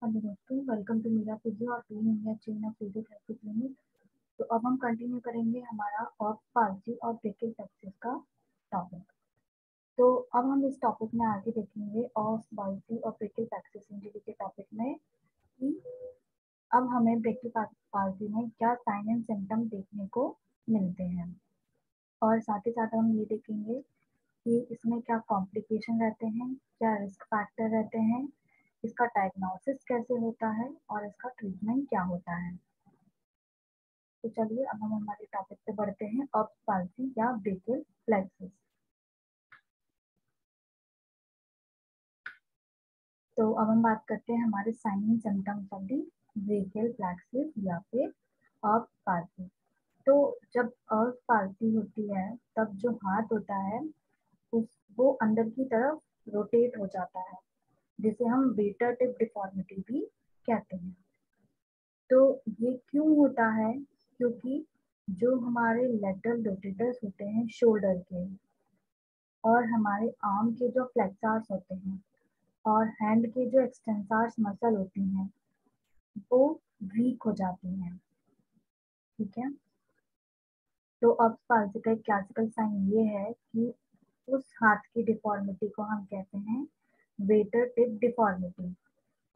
Hello दोस्तों, welcome to Meera physio और team India chain of physiotherapy clinic. तो अब हम कंटिन्यू करेंगे हमारा ऑफ पाल्सी और ब्रेकियल फ्लेक्सिस का टॉपिक। तो अब हम इस टॉपिक में आगे देखेंगे ऑफ पाल्सी और ब्रेकियल फ्लेक्सिस इंजरी के टॉपिक में कि अब हमें ब्रेकियल पाल्सी में क्या साइन एंड सिम्टम देखने को मिलते हैं, और साथ ही साथ हम ये देखेंगे कि इसमें क्या कॉम्प्लिकेशन रहते हैं, क्या रिस्क फैक्टर रहते हैं, इसका डायग्नोसिस कैसे होता है और इसका ट्रीटमेंट क्या होता है। तो चलिए अब हम हमारे टॉपिक पे बढ़ते हैं, ऑफ पाल्सी या ब्रेकियल फ्लेक्सिस। तो अब हम बात करते हैं हमारे sign and symptoms of the brachial plexus या फिर ऑफ पाल्सी। तो जब ऑफ पाल्सी होती है तब जो हाथ होता है उस वो अंदर की तरफ रोटेट हो जाता है, जिसे हम वेटर टिप डिफॉर्मिटी भी कहते हैं। तो ये क्यों होता है? क्योंकि जो हमारे लेटरल रोटेटर्स होते हैं शोल्डर के, और हमारे आर्म के जो फ्लेक्सर्स होते हैं, और हैंड के जो एक्सटेंसर्स मसल होती हैं, वो वीक हो जाती हैं। ठीक है। तो अब पाल्सी का एक क्लासिकल साइन ये है कि उस हाथ की डिफॉर्मिटी को हम कहते हैं वेटर टिप डिफॉर्मिटी।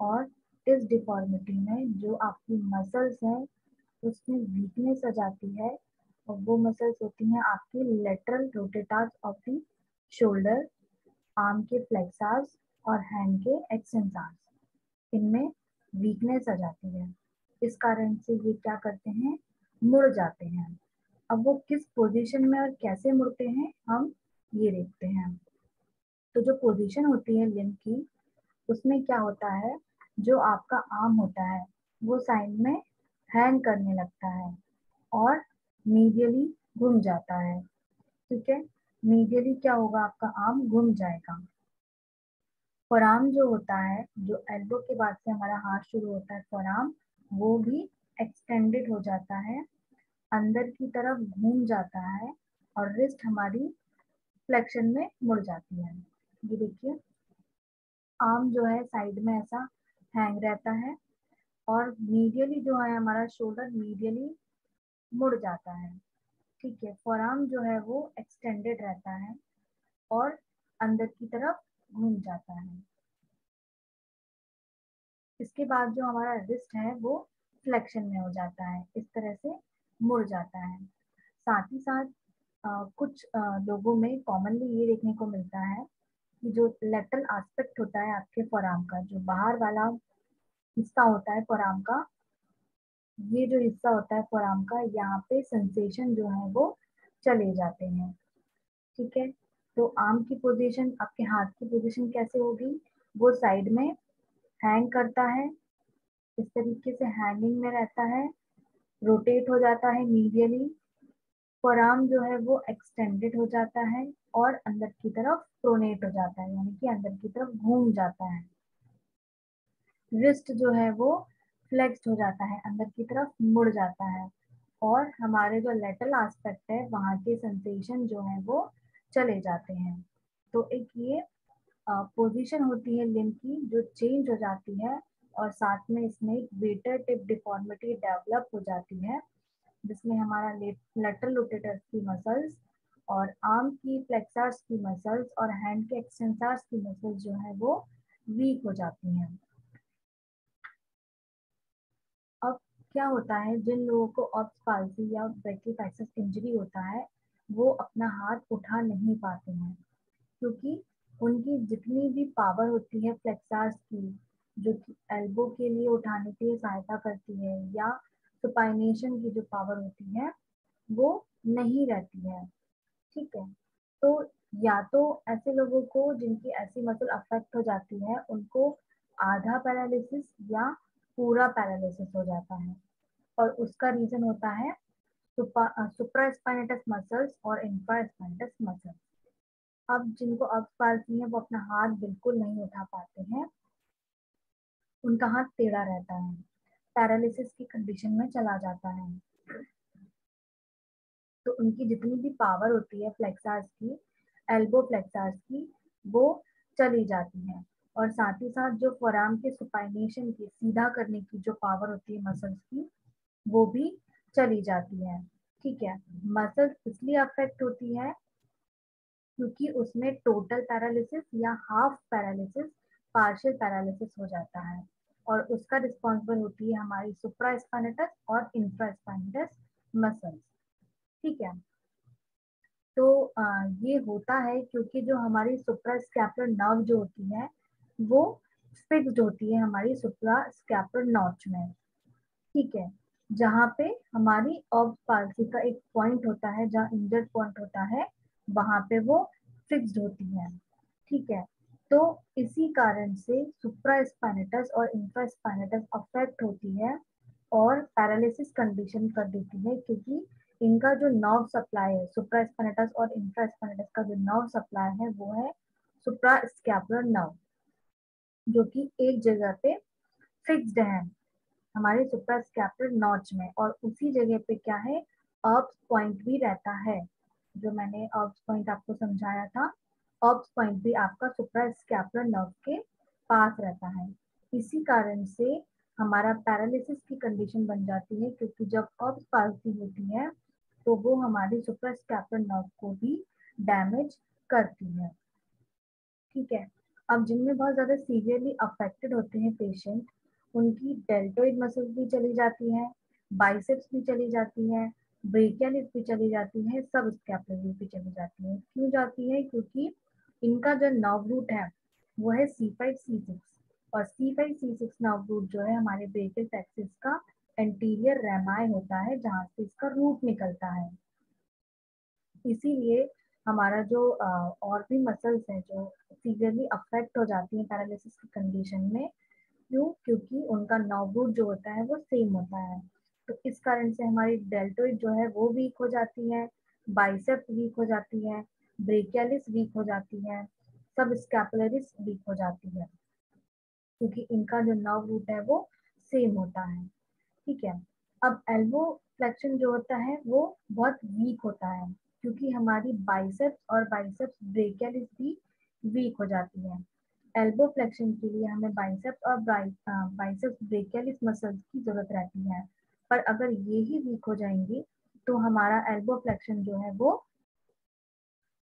और इस डिफॉर्मिटी में जो आपकी मसल्स हैं उसमें वीकनेस आ जाती है, और वो मसल्स होती हैं आपकी lateral rotators of the shoulder, arm के फ्लेक्सर्स और हैंड के एक्सटेंसर्स। इनमें वीकनेस आ जाती है। इस कारण से ये क्या करते हैं, मुड़ जाते हैं। अब वो किस पोजीशन में और कैसे मुड़ते हैं हम ये देखते हैं। तो जो पोजीशन होती है लिम्ब की, उसमें क्या होता है, जो आपका आर्म होता है वो साइड में हैंग करने लगता है और मीडियली घूम जाता है। ठीक है। मीडियली क्या होगा, आपका आर्म घूम जाएगा। फोरआर्म जो होता है, जो एल्बो के बाद से हमारा हाथ शुरू होता है फोरआर्म, वो भी एक्सटेंडेड हो जाता है, अंदर की तरफ घूम जाता है, और रिस्ट हमारी फ्लेक्शन में मुड़ जाती है। ये देखिए, आर्म जो है साइड में ऐसा हैंग रहता है, और मीडियली जो है हमारा शोल्डर मीडियली मुड़ जाता है। ठीक है। फोरआर्म जो है वो एक्सटेंडेड रहता है और अंदर की तरफ घूम जाता है। इसके बाद जो हमारा रिस्ट है वो फ्लेक्शन में हो जाता है, इस तरह से मुड़ जाता है। साथ ही साथ कुछ लोगों में कॉमनली ये देखने को मिलता है कि जो लेटरल एस्पेक्ट होता है आपके फोरआर्म का, जो बाहर वाला हिस्सा होता है फोरआर्म का, ये जो हिस्सा होता है फोरआर्म का, यहाँ पे सेंसेशन जो है वो चले जाते हैं। ठीक है। तो आर्म की पोजीशन, आपके हाथ की पोजीशन कैसे होगी, वो साइड में हैंग करता है, इस तरीके से हैंगिंग में रहता है, रोटेट हो जाता है मीडियली। फोरआर्म जो है वो एक्सटेंडेड हो जाता है और अंदर की तरफ प्रोनेट हो जाता है, यानी कि अंदर की तरफ घूम जाता है। रिस्ट जो है वो फ्लेक्स्ड हो जाता है, अंदर की तरफ मुड़ जाता है, और हमारे जो लेटरल एस्पेक्ट है वहाँ के सेंसेशन जो है वो चले जाते हैं। तो एक ये पोजीशन होती है लिम्ब की जो चेंज हो जाती है, और साथ में इसमें एक वेटर टिप डिफॉर्मिटी डेवलप हो जाती है, जिसमें हमारा लेटरल रोटेटर्स की मसल्स और आर्म की फ्लेक्सर्स की मसल्स और हैंड के एक्सटेंसर्स की मसल्स जो है वो वीक हो जाती हैं। अब क्या होता है, जिन लोगों को ऑब्स पाल्सी या ब्रेकियल फ्लेक्सस इंजरी होता है, वो अपना हाथ उठा नहीं पाते हैं, क्योंकि उनकी जितनी भी पावर होती है फ्लेक्सर्स की, जो कि एल्बो के लिए उठाने के लिए सहायता करती है, या सुपाइनेशन की जो पावर होती है, वो नहीं रहती है। ठीक है। तो या तो ऐसे लोगों को जिनकी ऐसी मसल अफेक्ट हो जाती है, उनको आधा पैरालिसिस या पूरा पैरालिसिस हो जाता है, और उसका रीजन होता है सुप्रास्पाइनेटस मसल्स और इंफ्रास्पाइनेटस मसल्स। अब जिनको अब पाल्सी है वो अपना हाथ बिल्कुल नहीं उठा पाते हैं, उनका हाथ टेढ़ा रहता है, पैरालिसिस की कंडीशन में चला जाता है। तो उनकी जितनी भी पावर होती है फ्लेक्सर्स की, एल्बो फ्लेक्सर्स की, वो चली जाती है। और साथ ही साथ जो फोराम के सुपाइनेशन की सीधा करने की जो पावर होती है मसल्स की, वो भी चली जाती है। ठीक है, मसल्स इसलिए अफेक्ट होती है क्योंकि उसमें टोटल पैरालिसिस या हाफ पैरालिसिस, पार्शियल पैरालिसिस हो जाता है, और उसका रिस्पॉन्सिबल होती है हमारी सुप्रास्पाइनेटस और इंफ्रास्पाइनेटस मसल्स। ठीक है, तो ये होता है क्योंकि जो हमारी सुप्रास्कैपुलर नर्व जो होती है वो फिक्स्ड होती है हमारी सुप्रास्कैपुलर नॉच में। ठीक है, जहाँ पे हमारी ऑब्स पाल्सी का एक पॉइंट होता है, जहाँ इंजर्ड पॉइंट होता है, वहां पे वो फिक्स्ड होती है। ठीक है, तो इसी कारण से सुप्रास्पाइनेटस और इंफ्रास्पाइनेटस अफेक्ट होती है और पैरालिसिस कंडीशन कर देती है, क्योंकि इनका जो नर्व सप्लाई है, सुप्रास्पाइनेटस और इंफ्रास्पाइनेटस का जो नर्व सप्लाई है वो है सुप्रास्कैपुलर नर्व, जो कि एक जगह पे फिक्स्ड है हमारे सुप्रास्कैपुलर नॉच में, और उसी जगह पे क्या है, ऑब्स पॉइंट भी रहता है। जो मैंने ऑब्स पॉइंट आपको समझाया था, ऑब्स पॉइंट भी आपका सुप्रास्कैपुलर नर्व के पास रहता है। इसी कारण से हमारा पैरालिसिस की कंडीशन बन जाती है, क्योंकि जब ऑब्स पाल्सी होती है तो वो हमारी सुप्रास्कैपुलर नर्व को भी डैमेज करती है। ठीक है, अब जिनमें बहुत ज्यादा सीवियरली अफेक्टेड होते हैं पेशेंट, उनकी डेल्टोइड मसल्स भी चली जाती हैं, बाइसेप्स भी चली जाती हैं, ब्रेकियलिस भी चली जाती है, सब स्कैपुलर भी चली जाती है। क्यों जाती है? क्योंकि इनका जो नर्व रूट है वो है C5C6, और C5C6 नर्व रूट जो है हमारे ब्रेकियल प्लेक्सस का एंटीरियर रेमाई होता है, जहाँ से इसका रूट निकलता है। इसीलिए हमारा जो और भी मसल्स हैं जो सीवियरली अफेक्ट हो जाती हैं पैरालिसिस की कंडीशन में, क्यों? क्योंकि उनका नर्व रूट जो होता है वो सेम होता है। तो इस कारण से हमारी डेल्टोइड जो है वो वीक हो जाती है, बाइसेप वीक हो जाती है, ब्रेकियलिस वीक हो जाती है, सब स्कैपुलरिस वीक हो जाती है, क्योंकि इनका जो नर्व रूट है वो सेम होता है। ठीक है, अब एल्बो फ्लेक्शन जो होता है वो बहुत वीक होता है, क्योंकि हमारी बाइसेप्स और बाइसेप्स ब्रेकियलिस भी वीक हो जाती है। एल्बो फ्लेक्शन के लिए हमें बाइसेप्स और बाइसेप्स ब्रेकियलिस मसल्स की जरूरत रहती है, पर अगर ये ही वीक हो जाएंगी तो हमारा एल्बो फ्लेक्शन जो है वो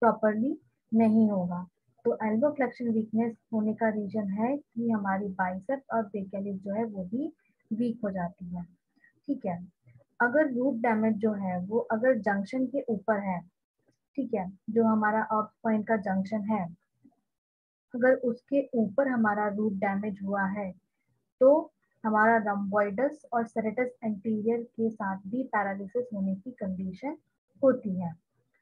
प्रॉपरली नहीं होगा। तो एल्बो फ्लेक्शन वीकनेस होने का रीजन है कि हमारी बाइसेप्स और ब्रेकियलिस जो है वो भी वीक हो जाती है। ठीक है, अगर रूट डैमेज जो है वो अगर जंक्शन के ऊपर है, ठीक है, जो हमारा ऑफ पॉइंट का जंक्शन है, अगर उसके ऊपर हमारा रूट डैमेज हुआ है तो हमारा रम्बॉइडस और सेरेटस एंटीरियर के साथ भी पैरालिसिस होने की कंडीशन होती है,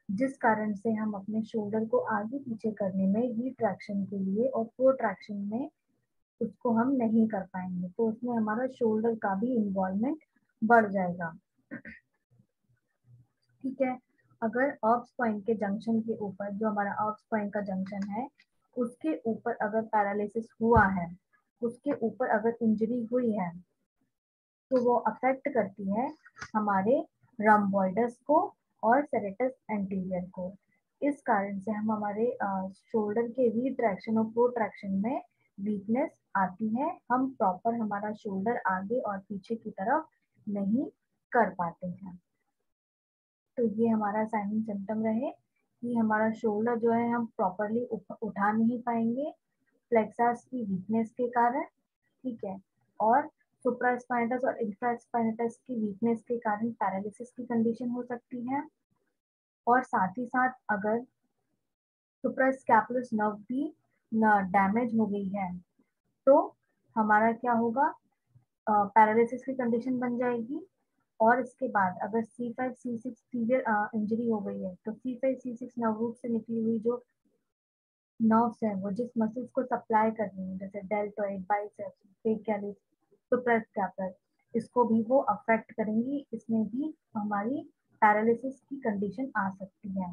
जिस कारण से हम अपने शोल्डर को आगे पीछे करने में रिट्रैक्शन के लिए और प्रोट्रैक्शन में उसको हम नहीं कर पाएंगे, तो उसमें हमारा शोल्डर का भी इन्वॉल्वमेंट बढ़ जाएगा। ठीक है, अगर ऑब्स पॉइंट के जंक्शन के ऊपर, जो हमारा ऑब्स पॉइंट का जंक्शन है उसके ऊपर अगर पैरालिसिस हुआ है, उसके ऊपर अगर इंजरी हुई है, तो वो अफेक्ट करती है हमारे रम्बॉइडस को और सेरेटस एंटीरियर को। इस कारण से हम हमारे शोल्डर के रिट्रैक्शन और प्रोट्रैक्शन में वीकनेस आती है, हम प्रॉपर हमारा शोल्डर आगे और पीछे की तरफ नहीं कर पाते हैं। तो ये हमारा साइनिंग सिम्टम रहे कि हमारा शोल्डर जो है हम प्रॉपरली उठा नहीं पाएंगे फ्लेक्सर्स की वीकनेस के कारण। ठीक है, और सुप्रास्पाइनेटस और इंफ्रास्पाइनेटस की वीकनेस के कारण पैरालिसिस की कंडीशन हो सकती है, और साथ ही साथ अगर सुप्रास्कैपुलर नर्व भी डैमेज हो गई है तो हमारा क्या होगा, पैरालिसिस की कंडीशन बन जाएगी। और इसके बाद अगर C5C6 सीवियर इंजरी हो गई है तो C5C6 नर्व रूट से निकली हुई जो नर्व्स हैं वो जिस मसल्स को सप्लाई कर रही हैं, जैसे डेल्टॉइड, बाइसेप्स, ब्रेकियलिस, सुप्रास्कैपुलर, इसको भी वो अफेक्ट करेंगी, इसमें भी हमारी पैरालिसिस की कंडीशन आ सकती है।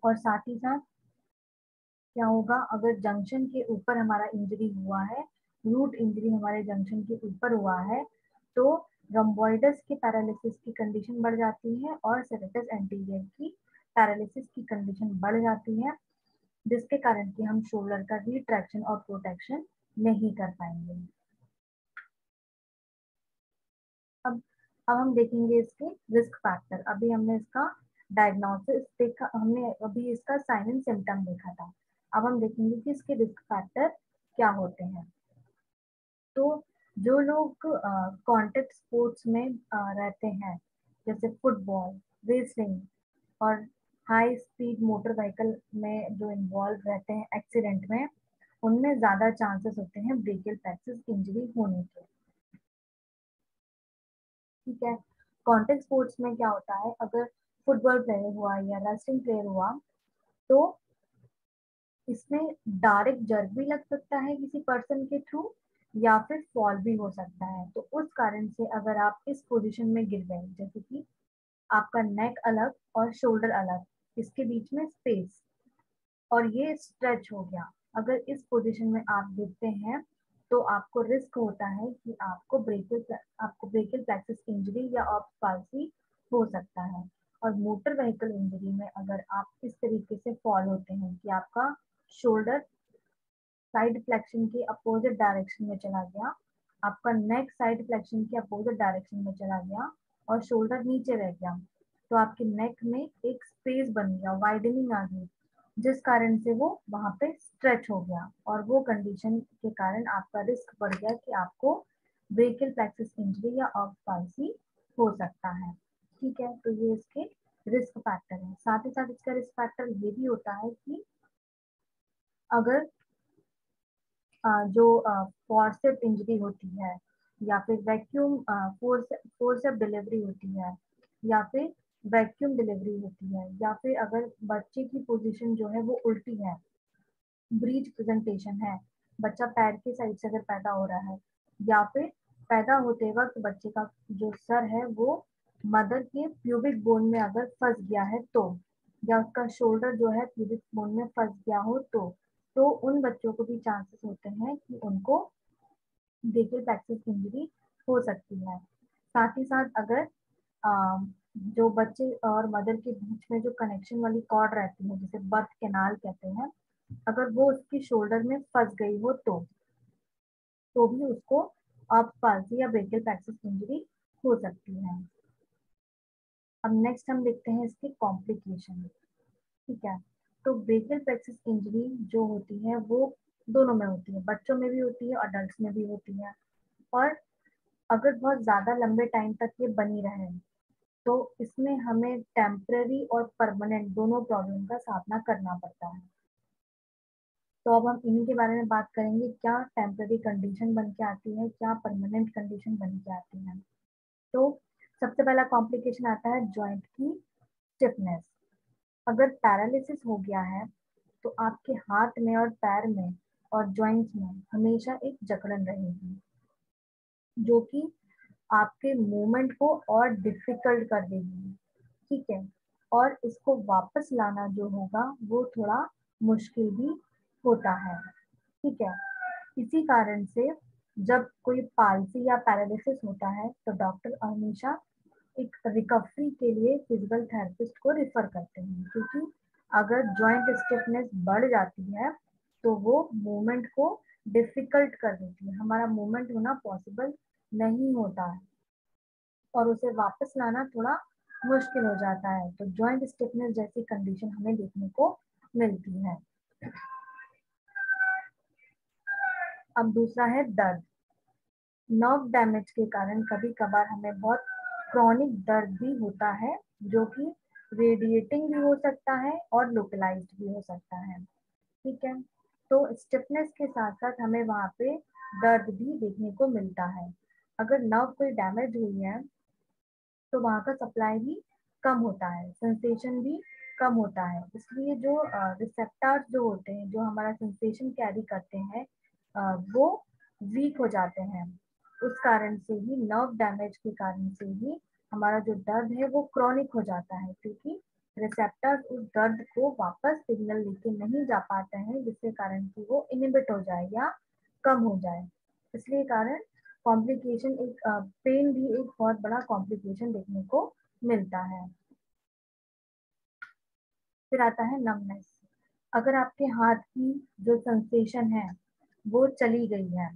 और साथ ही साथ क्या होगा, अगर जंक्शन के ऊपर हमारा इंजरी हुआ है, रूट इंजरी हमारे जंक्शन के ऊपर हुआ है, तो रम्बॉइडस के पैरालिसिस की कंडीशन बढ़ जाती है और सेरेटस एंटीरियर की पैरालिसिस की कंडीशन बढ़ जाती है, जिसके कारण कि हम शोल्डर का रिट्रैक्शन और प्रोटेक्शन नहीं कर पाएंगे। अब अब हम देखेंगे इसके रिस्क फैक्टर। अभी हमने इसका डायग्नोसिस देखा, हमने अभी इसका साइन एंड सिम्टम देखा था। अब हम देखेंगे कि इसके रिस्क फैक्टर क्या होते हैं। तो जो लोग कॉन्टेक्ट स्पोर्ट्स में रहते हैं, जैसे फुटबॉल, रेसलिंग और हाई स्पीड मोटर व्हीकल में जो इन्वॉल्व रहते हैं एक्सीडेंट में, उनमें ज्यादा चांसेस होते हैं ब्रेकियल प्लेक्सिस इंजरी होने के। ठीक है। कॉन्टेक्ट स्पोर्ट्स में क्या होता है, अगर फुटबॉल प्लेयर हुआ या रेसलिंग प्लेयर हुआ, तो इसमें डायरेक्ट जर्क भी लग सकता है किसी पर्सन के थ्रू, या फिर फॉल भी हो सकता है। तो उस कारण से अगर आप इस पोजीशन में गिर गए, जैसे कि आपका नेक अलग और शोल्डर अलग, इसके बीच में स्पेस, और ये स्ट्रेच हो गया, अगर इस पोजीशन में आप गिरते हैं, तो आपको रिस्क होता है कि आपको ब्रेकियल प्लेक्सिस इंजरी या ऑप्स पाल्सी हो सकता है। और मोटर व्हीकल इंजरी में अगर आप इस तरीके से फॉल होते हैं कि आपका शोल्डर साइड फ्लेक्शन के अपोजिट डायरेक्शन में चला गया, आपका नेक साइड फ्लेक्शन के अपोजिट डायरेक्शन में चला गया, और शोल्डर नीचे रह गया, तो आपके नेक में एक स्पेस बन गया, वाइडनिंग आ गई, जिस कारण से वो वहां पे स्ट्रेच हो गया, और वो कंडीशन के कारण आपका रिस्क बढ़ गया कि आपको ब्रेकियल प्लेक्सिस इंजरी या ऑफ पाल्सी हो सकता है। ठीक है, तो ये इसके रिस्क फैक्टर है। साथ ही साथ इसका रिस्क फैक्टर ये भी होता है कि अगर जो फोर्सेप इंजरी होती है, या फिर वैक्यूम फोर्सेप डिलीवरी होती है, या फिर वैक्यूम डिलीवरी होती है, या फिर अगर बच्चे की पोजीशन जो है वो उल्टी है, ब्रीच प्रेजेंटेशन है, बच्चा पैर के साइड से अगर पैदा हो रहा है, या फिर पैदा होते वक्त बच्चे का जो सर है वो मदर के प्यूबिक बोन में अगर फंस गया है तो, या उसका शोल्डर जो है प्यूबिक बोन में फंस गया हो तो उन बच्चों को भी चांसेस होते हैं कि उनको ब्रेकियल प्लेक्सिस इंजरी हो सकती है। साथ ही साथ अगर जो बच्चे और मदर के बीच में जो कनेक्शन वाली कॉर्ड रहती है, जिसे बर्थ कैनाल कहते हैं, अगर वो उसकी शोल्डर में फंस गई हो तो भी उसको ऑफ पाल्सी या ब्रेकियल प्लेक्सिस इंजरी हो सकती है। अब नेक्स्ट हम देखते हैं इसके कॉम्प्लिकेशन। ठीक है। तो ब्रेकियल प्लेक्सिस इंजरी जो होती है वो दोनों में होती है, बच्चों में भी होती है, अडल्ट में भी होती है। और अगर बहुत ज्यादा लंबे टाइम तक ये बनी रहे, तो इसमें हमें टेम्पररी और परमानेंट दोनों प्रॉब्लम का सामना करना पड़ता है। तो अब हम इन्हीं के बारे में बात करेंगे, क्या टेम्पररी कंडीशन बन के आती है, क्या परमानेंट कंडीशन बन के आती है। तो सबसे पहला कॉम्प्लिकेशन आता है जॉइंट की स्टिफनेस। अगर पैरालिसिस हो गया है, तो आपके हाथ में और पैर में और जॉइंट्स में हमेशा एक जकड़न रहेगी, जो कि आपके मूवमेंट को और डिफिकल्ट कर देगी। ठीक है। और इसको वापस लाना जो होगा वो थोड़ा मुश्किल भी होता है। ठीक है। इसी कारण से जब कोई पाल्सी या पैरालिसिस होता है, तो डॉक्टर हमेशा एक रिकवरी के लिए फिजिकल थेरेपिस्ट को रिफर करते हैं, क्योंकि अगर जॉइंट स्टिफनेस बढ़ जाती है तो वो मूवमेंट को डिफिकल्ट कर देती है, हमारा मूवमेंट होना पॉसिबल नहीं होता है, और उसे वापस लाना थोड़ा मुश्किल हो जाता है। तो जॉइंट स्टिफनेस जैसी कंडीशन हमें देखने को मिलती है। अब दूसरा है दर्द। नर्व डैमेज के कारण कभी कभार हमें बहुत क्रॉनिक दर्द भी होता है, जो कि रेडिएटिंग भी हो सकता है और लोकलाइज्ड भी हो सकता है। ठीक है। तो स्टिफनेस के साथ साथ हमें वहाँ पे दर्द भी देखने को मिलता है। अगर नर्व कोई डैमेज हुई है, तो वहाँ का सप्लाई भी कम होता है, सेंसेशन भी कम होता है। इसलिए जो रिसेप्टर्स जो होते हैं, जो हमारा सेंसेशन कैरी करते हैं, वो वीक हो जाते हैं। उस कारण से ही, नर्व डैमेज के कारण से ही हमारा जो दर्द है वो क्रॉनिक हो जाता है, क्योंकि रिसेप्टर्स उस दर्द को वापस सिग्नल लेके नहीं जा पाते हैं, जिसके कारण कि वो इनिबिट हो जाए या कम हो जाए। इसलिए कारण कॉम्प्लिकेशन एक पेन भी एक बहुत बड़ा कॉम्प्लिकेशन देखने को मिलता है। फिर आता है नमनेस। अगर आपके हाथ की जो सेंसेशन है वो चली गई है,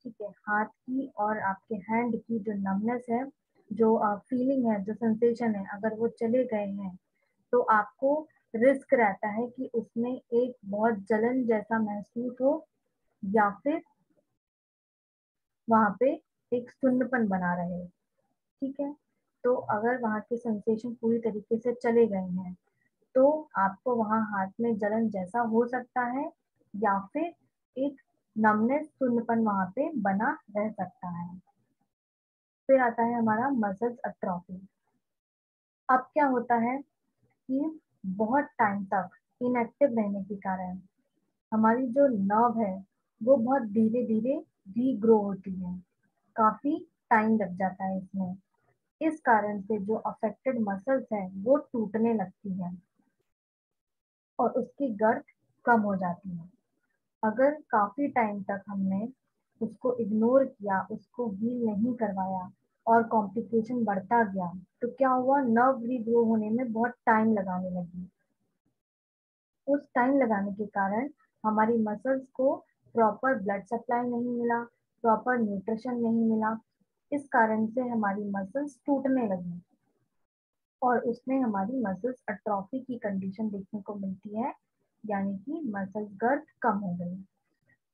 ठीक है, हाथ की और आपके हैंड की जो नमनेस है, जो फीलिंग है, जो सेंसेशन है, अगर वो चले गए हैं तो आपको रिस्क रहता है कि उसमें एक बहुत जलन जैसा महसूस हो, या फिर वहां पे एक सुन्नपन बना रहे, ठीक है। तो अगर वहां के सेंसेशन पूरी तरीके से चले गए हैं तो आपको वहां हाथ में जलन जैसा हो सकता है, या फिर एक नमनेस सुन्नपन वहां पे बना रह सकता है। फिर आता है हमारा मसल्स अट्रॉफी। अब क्या होता है कि बहुत टाइम तक इनएक्टिव रहने के कारण हमारी जो नर्व है वो बहुत धीरे धीरे रीग्रो होती है, काफी टाइम लग जाता है इसमें। इस कारण से जो अफेक्टेड मसल्स है वो टूटने लगती है और उसकी गर्थ कम हो जाती है। अगर काफी टाइम तक हमने उसको इग्नोर किया, उसको हील नहीं करवाया और कॉम्प्लिकेशन बढ़ता गया, तो क्या हुआ, नर्व रीग्रो होने में बहुत टाइम लगाने लगी। उस टाइम लगाने के कारण हमारी मसल्स को प्रॉपर ब्लड सप्लाई नहीं मिला, प्रॉपर न्यूट्रिशन नहीं मिला। इस कारण से हमारी मसल्स टूटने लगी और उसमें हमारी मसल्स अट्रॉफी की कंडीशन देखने को मिलती है, यानी कि मसल्स गर्थ कम हो गई।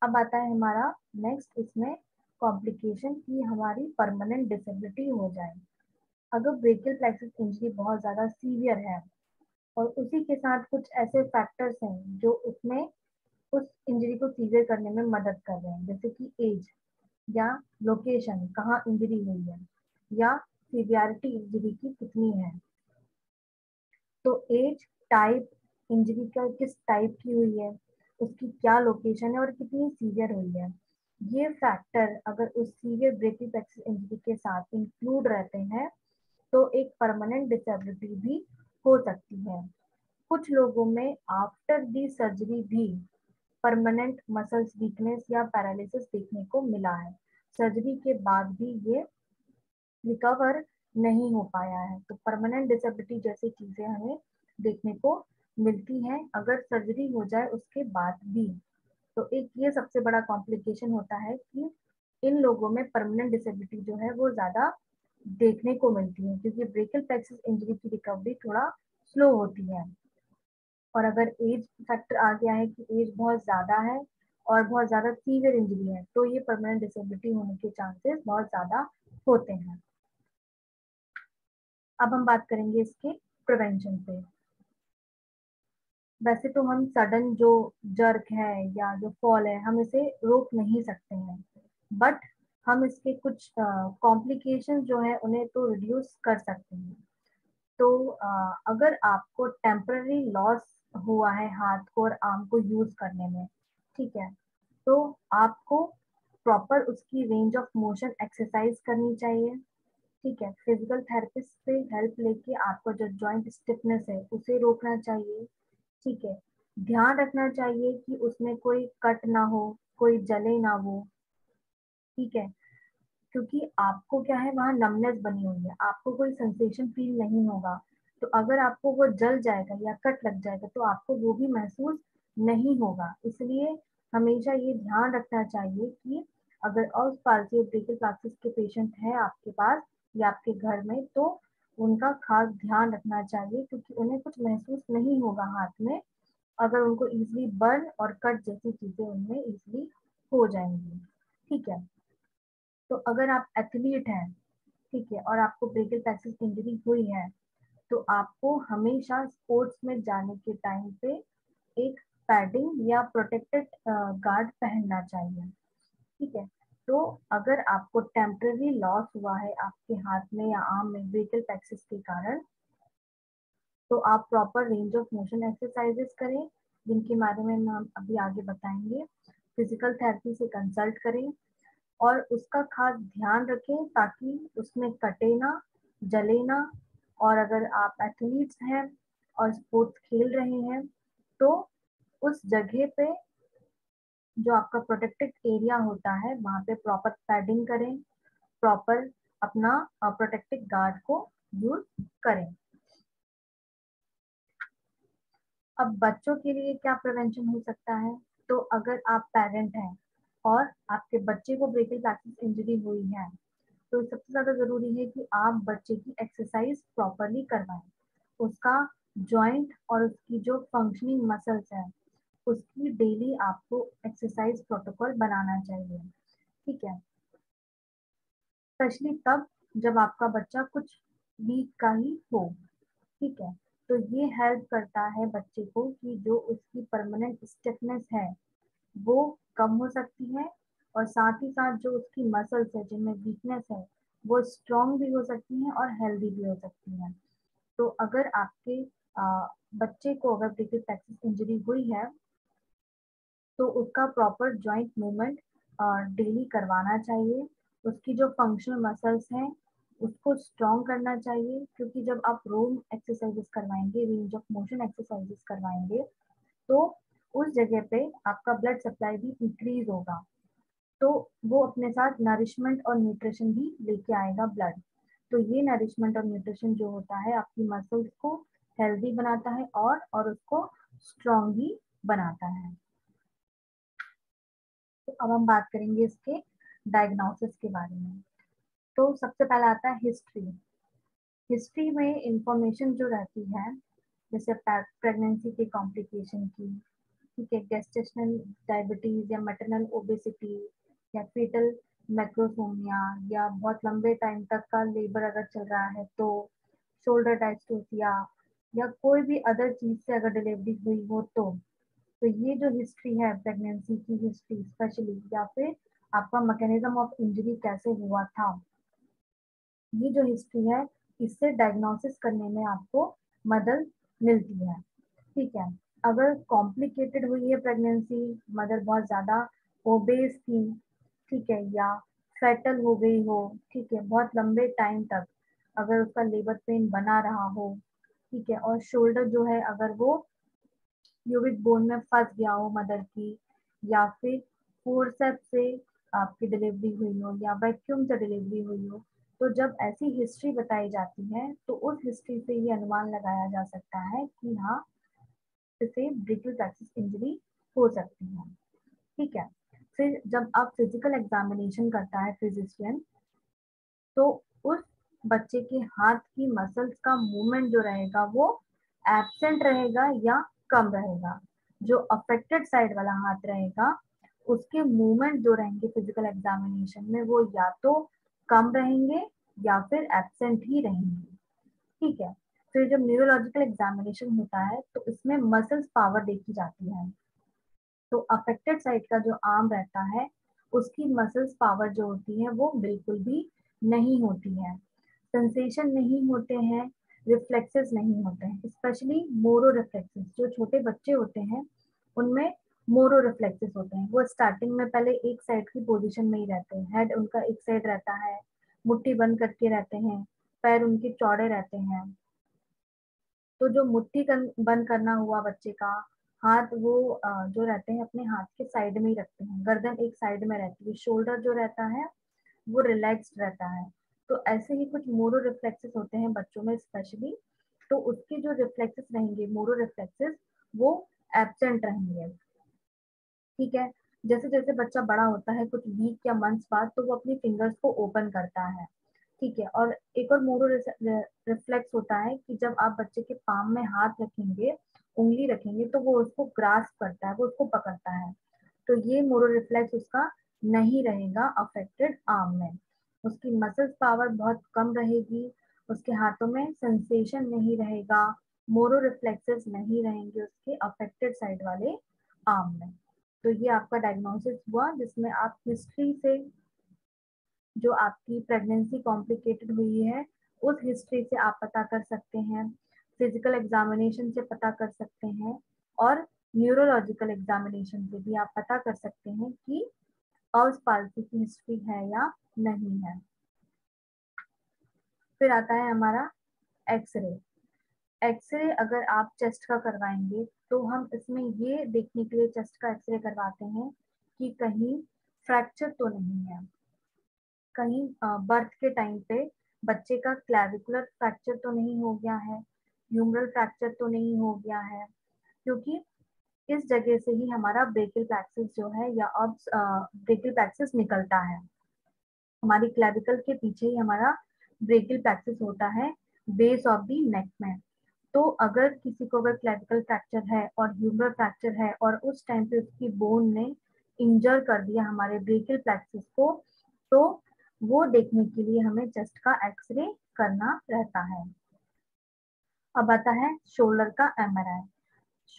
अब आता है हमारा नेक्स्ट इसमें कॉम्प्लिकेशन की हमारी परमानेंट डिसेबिलिटी हो जाए। अगर ब्रेकियल प्लेक्सस इंजरी बहुत ज़्यादा सीवियर है और उसी के साथ कुछ ऐसे फैक्टर्स हैं जो उसमें उस इंजरी को सीवियर करने में मदद कर रहे हैं, जैसे कि एज या लोकेशन, कहाँ इंजरी हुई है, या सीवियरिटी इंजरी की कितनी है। तो एज, टाइप, इंजरी का किस टाइप की हुई है, उसकी क्या लोकेशन है और कितनी सीवियर हुई है, ये फैक्टर अगर उस सीवियर ब्रेकियल प्लेक्सस इंजरी के साथ इंक्लूड रहते हैं तो एक परमानेंट डिसेबिलिटी भी हो सकती है। कुछ लोगों में आफ्टर दी सर्जरी भी परमानेंट मसल्स वीकनेस या पैरालिसिस देखने को मिला है। सर्जरी के बाद भी ये रिकवर नहीं हो पाया है। तो परमानेंट डिसेबिलिटी जैसी चीजें हमें देखने को मिलती हैं अगर सर्जरी हो जाए उसके बाद भी। तो एक ये सबसे बड़ा कॉम्प्लिकेशन होता है कि इन लोगों में परमानेंट डिसेबिलिटी जो है वो ज्यादा देखने को मिलती है, क्योंकि ब्रेकियल प्लेक्सस इंजरी की रिकवरी थोड़ा स्लो होती है। और अगर एज फैक्टर आ गया है कि एज बहुत ज्यादा है और बहुत ज्यादा सीवियर इंजरी है, तो ये परमानेंट डिसेबिलिटी होने के चांसेस बहुत ज्यादा होते हैं। अब हम बात करेंगे इसके प्रिवेंशन पे। वैसे तो हम सडन जो जर्क है या जो फॉल है हम इसे रोक नहीं सकते हैं, बट हम इसके कुछ कॉम्प्लिकेशन जो है उन्हें तो रिड्यूस कर सकते हैं। तो अगर आपको टेम्पररी लॉस हुआ है हाथ को और आर्म को यूज करने में, ठीक है, तो आपको प्रॉपर उसकी रेंज ऑफ मोशन एक्सरसाइज करनी चाहिए, ठीक है। फिजिकल थेरेपिस्ट से हेल्प लेके आपको जो जॉइंट स्टिफनेस है उसे रोकना चाहिए, ठीक है। ध्यान रखना चाहिए कि उसमें कोई कट ना हो, कोई जले ना वो, ठीक है, क्योंकि आपको क्या है वहां नमनेस बनी हुई है, आपको कोई सेंसेशन फील नहीं होगा। तो अगर आपको वो जल जाएगा या कट लग जाएगा तो आपको वो भी महसूस नहीं होगा। इसलिए हमेशा ये ध्यान रखना चाहिए कि अगर ऑस्टियो ब्रेकियल प्लेक्सिस के पेशेंट है आपके पास या आपके घर में, तो उनका खास ध्यान रखना चाहिए, क्योंकि उन्हें कुछ महसूस नहीं होगा हाथ में अगर उनको इजिली बर्न और कट जैसी चीजें उनमें इजिली हो जाएंगी, ठीक है। तो अगर आप एथलीट हैं, ठीक है, और आपको ब्रेकियल प्लेक्सिस इंजरी हुई है, तो आपको हमेशा स्पोर्ट्स में जाने के टाइम पे एक पैडिंग या प्रोटेक्टेड गार्ड पहनना चाहिए, ठीक है। तो अगर आपको टेम्पररी लॉस हुआ है आपके हाथ में या आर्म में ब्रेकियल प्लेक्सिस के कारण, तो आप proper range of motion exercises करें, जिनके बारे में हम अभी आगे बताएंगे। फिजिकल थेरेपी से कंसल्ट करें और उसका खास ध्यान रखें ताकि उसमें कटे ना, जले ना। और अगर आप एथलीट्स हैं और स्पोर्ट्स खेल रहे हैं तो उस जगह पे जो आपका प्रोटेक्टेड एरिया होता है वहां पे प्रॉपर पैडिंग करें, प्रॉपर अपना प्रोटेक्टिव गार्ड को यूज करें। अब बच्चों के लिए क्या प्रिवेंशन हो सकता है? तो अगर आप पेरेंट हैं और आपके बच्चे को ब्रेकियल प्लैक्सिस इंजरी हुई है, तो सबसे ज्यादा जरूरी है कि आप बच्चे की एक्सरसाइज प्रॉपरली करवाएं, उसका जॉइंट और उसकी जो फंक्शनिंग मसल्स है उसकी डेली आपको एक्सरसाइज प्रोटोकॉल बनाना चाहिए, ठीक है। स्पेशली तब जब आपका बच्चा कुछ वीक का ही हो, ठीक है। तो ये हेल्प करता है बच्चे को कि जो उसकी परमानेंट स्टिफनेस है वो कम हो सकती है, और साथ ही साथ जो उसकी मसल्स है जिनमें वीकनेस है वो स्ट्रॉन्ग भी हो सकती हैं और हेल्दी भी हो सकती हैं। तो अगर आपके बच्चे को अगर ब्रेकियल प्लैक्सिस इंजरी हुई है तो उसका प्रॉपर जॉइंट मूवमेंट डेली करवाना चाहिए, उसकी जो फंक्शनल मसल्स हैं उसको स्ट्रॉन्ग करना चाहिए, क्योंकि जब आप रोम एक्सरसाइजेस करवाएंगे, रेंज ऑफ मोशन एक्सरसाइजेस करवाएंगे, तो उस जगह पे आपका ब्लड सप्लाई भी इंक्रीज होगा, तो वो अपने साथ नरिशमेंट और न्यूट्रिशन भी लेके आएगा ब्लड। तो ये नरिशमेंट और न्यूट्रिशन जो होता है आपकी मसल्स को हेल्दी बनाता है और उसको स्ट्रॉन्ग भी बनाता है। तो अब हम बात करेंगे इसके डायग्नोसिस के बारे में। तो सबसे पहला आता है हिस्ट्री। हिस्ट्री में इंफॉर्मेशन जो रहती है, जैसे प्रेगनेंसी के कॉम्प्लिकेशन की, ठीक है, गेस्टेशनल डायबिटीज या मैटरनल ओबेसिटी या फीटल मैक्रोसोमिया, या बहुत लंबे टाइम तक का लेबर अगर चल रहा है तो, शोल्डर डायस्टोसिया, या कोई भी अदर चीज से अगर डिलीवरी हुई हो तो ये जो हिस्ट्री है प्रेगनेंसी की हिस्ट्री स्पेशली, या फिर आपका मैकेनिज्म ऑफ इंजरी कैसे हुआ था, ये जो हिस्ट्री है इससे डायग्नोसिस करने में आपको मदद मिलती है, ठीक है। अगर कॉम्प्लिकेटेड हुई है प्रेगनेंसी, मदर बहुत ज्यादा ओबेस थी, ठीक है, या फेटल हो गई हो, ठीक है, बहुत लंबे टाइम तक अगर उसका लेबर पेन बना रहा हो, ठीक है, और शोल्डर जो है अगर वो प्यूबिक बोन में फंस गया हो मदर की, या फिर फोर्सेप्स से आपकी डिलीवरी हुई हो या वैक्यूम से डिलीवरी हुई हो, तो जब ऐसी हिस्ट्री बताई जाती है तो उस हिस्ट्री से ये अनुमान लगाया जा सकता है कि हाँ, इससे ब्रेकियल प्लैक्सिस इंजरी हो सकती है, ठीक है। फिर जब आप फिजिकल एग्जामिनेशन करता है फिजिशियन, तो उस बच्चे के हाथ की मसल्स का मूवमेंट जो रहेगा वो एब्सेंट रहेगा या कम रहेगा। जो अफेक्टेड साइड वाला हाथ रहेगा उसके मूवमेंट जो रहेंगे फिजिकल एग्जामिनेशन में वो या तो कम रहेंगे या फिर एब्सेंट ही रहेंगे, ठीक है। फिर जब न्यूरोलॉजिकल एग्जामिनेशन होता है तो इसमें मसल्स पावर देखी जाती है। तो अफेक्टेड साइड का जो आर्म रहता है उसकी मसल्स पावर जो होती है वो बिल्कुल भी नहीं होती है, सेंसेशन नहीं होते हैं, रिफ्लेक्सेस नहीं होते हैं, स्पेशली मोरो रिफ्लेक्सेस। जो छोटे बच्चे होते हैं उनमें मोरो रिफ्लेक्सेस होते हैं, वो स्टार्टिंग में पहले एक साइड की पोजीशन में ही रहते हैं, हेड उनका एक साइड रहता है, मुट्ठी बंद करके रहते हैं, पैर उनके चौड़े रहते हैं। तो जो बंद करना हुआ बच्चे का हाथ, वो जो रहते हैं अपने हाथ के साइड में ही रखते हैं, गर्दन एक साइड में रहती है, शोल्डर जो रहता है वो रिलैक्स्ड रहता है। तो ऐसे ही कुछ मोरो रिफ्लेक्सेस होते हैं बच्चों में स्पेशली, तो उसके जो रिफ्लेक्सेस रहेंगे मोरो रिफ्लेक्सेस वो एब्सेंट रहेंगे, ठीक है। जैसे जैसे बच्चा बड़ा होता है कुछ वीक या मंथ्स बाद तो वो अपनी फिंगर्स को ओपन करता है, ठीक है। और एक और मोरो रिफ्लेक्स होता है कि जब आप बच्चे के पाम में हाथ रखेंगे, उंगली रखेंगे, तो वो उसको ग्रास्प करता है, वो उसको पकड़ता है। तो ये मोरो रिफ्लेक्स उसका नहीं रहेगा अफेक्टेड आर्म में, उसकी मसल्स पावर बहुत कम रहेगी, उसके हाथों में सेंसेशन नहीं रहेगा, मोरो रिफ्लेक्सेस नहीं रहेंगे उसके अफेक्टेड साइड वाले आर्म में। तो ये आपका डायग्नोसिस हुआ जिसमें आप हिस्ट्री से, जो आपकी प्रेगनेंसी कॉम्प्लिकेटेड हुई है उस हिस्ट्री से आप पता कर सकते हैं, फिजिकल एग्जामिनेशन से पता कर सकते हैं, और न्यूरोलॉजिकल एग्जामिनेशन से भी आप पता कर सकते हैं कि पल्स पाल्सी की हिस्ट्री है या नहीं है। फिर आता है हमारा एक्सरे। एक्सरे अगर आप चेस्ट का करवाएंगे तो हम इसमें ये देखने के लिए चेस्ट का एक्सरे करवाते हैं कि कहीं फ्रैक्चर तो नहीं है, कहीं बर्थ के टाइम पे बच्चे का क्लैविकुलर फ्रैक्चर तो नहीं हो गया है, ह्यूमरल फ्रैक्चर तो नहीं हो गया है, क्योंकि इस जगह से ही हमारा ब्रेकियल प्लेक्सिस जो है या ब्रेकियल प्लेक्सिस निकलता है। हमारी क्लेविकल के पीछे ही हमारा ब्रेकियल प्लेक्सिस होता है बेस ऑफ द नेक में। तो अगर किसी को अगर क्लेविकल फ्रैक्चर है और ह्यूमरल फ्रैक्चर है और उस टाइम पे उसकी बोन ने इंजर कर दिया हमारे ब्रेकियल प्लेक्सिस को, तो वो देखने के लिए हमें चेस्ट का एक्सरे करना रहता है। अब आता है शोल्डर का एमआरआई।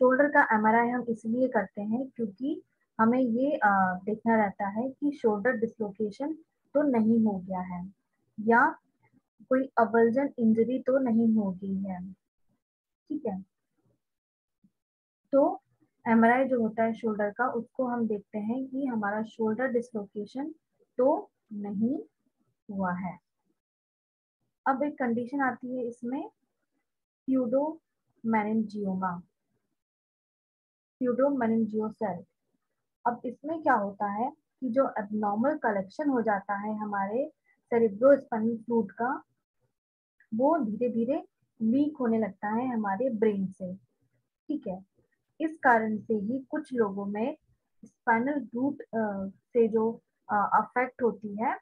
शोल्डर का एमआरआई हम इसलिए करते हैं क्योंकि हमें ये देखना रहता है कि शोल्डर डिसलोकेशन तो नहीं हो गया है या कोई अवल्जन इंजरी तो नहीं हो गई है। ठीक है, तो एमआरआई जो होता है शोल्डर का, उसको हम देखते हैं कि हमारा शोल्डर डिसलोकेशन तो नहीं हुआ है। अब एक कंडीशन आती है इसमें, स्यूडोमेनिंजियोमा, स्यूडोमेनिंजियोसेल। अब इसमें क्या होता है कि जो एबनॉर्मल कलेक्शन हो जाता है हमारे सेरेब्रोस्पाइनल फ्लूइड का, वो धीरे धीरे लीक होने लगता है हमारे ब्रेन से। ठीक है, इस कारण से ही कुछ लोगों में स्पाइनल रूट से जो अफेक्ट होती है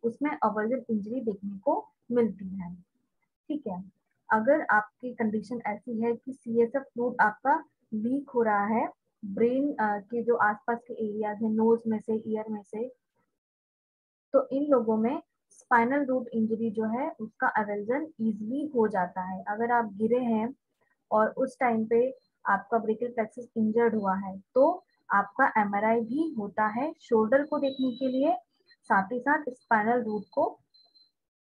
उसमें अवर्जन इंजरी देखने को मिलती है। ठीक है, अगर आपकी कंडीशन ऐसी है कि सीएसएफ फ्लूइड आपका लीक हो रहा है ब्रेन के जो आसपास के एरियाज है, नोज में से, ईयर में से, तो इन लोगों में स्पाइनल रूट इंजरी जो है उसका अवेल्जन इजिली हो जाता है। अगर आप गिरे हैं और उस टाइम पे आपका ब्रेकियल प्लेक्सस इंजर्ड हुआ है तो आपका एमआरआई भी होता है शोल्डर को देखने के लिए, साथ ही साथ स्पाइनल रूट को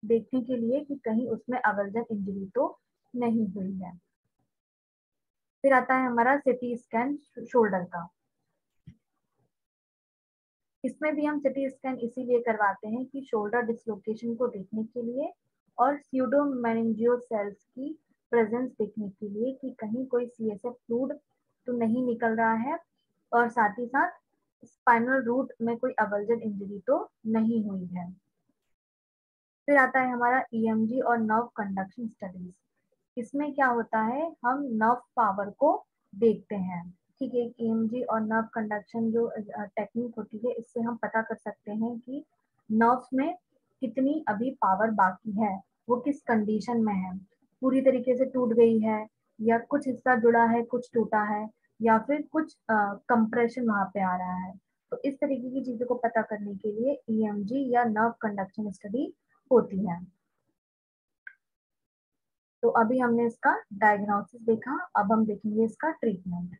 देखने के लिए कि कहीं उसमें अवर्जन इंजरी तो नहीं हुई है। फिर आता है हमारा सिटी स्कैन शोल्डर का। इसमें भी हम सिटी स्कैन इसीलिए करवाते हैं कि शोल्डर डिसलोकेशन को देखने के लिए और स्यूडोमेनिंजियोसेल्स की प्रेजेंस देखने के लिए कि कहीं कोई सीएसएफ फ्लूइड तो नहीं निकल रहा है और साथ ही साथ स्पाइनल रूट में कोई अवल्जन इंजरी तो नहीं हुई है। फिर आता है हमारा ईएमजी और नर्व कंडक्शन स्टडीज। इसमें क्या होता है, हम नर्व पावर को देखते हैं। ठीक है, ईएमजी और नर्व कंडक्शन जो टेक्निक होती है, इससे हम पता कर सकते हैं कि नर्व्स में कितनी अभी पावर बाकी है, वो किस कंडीशन में है, पूरी तरीके से टूट गई है या कुछ हिस्सा जुड़ा है, कुछ टूटा है या फिर कुछ कंप्रेशन वहां पे आ रहा है। तो इस तरीके की चीजों को पता करने के लिए ईएमजी या नर्व कंडक्शन स्टडी होती है। तो अभी हमने इसका डायग्नोसिस देखा, अब हम देखेंगे इसका ट्रीटमेंट।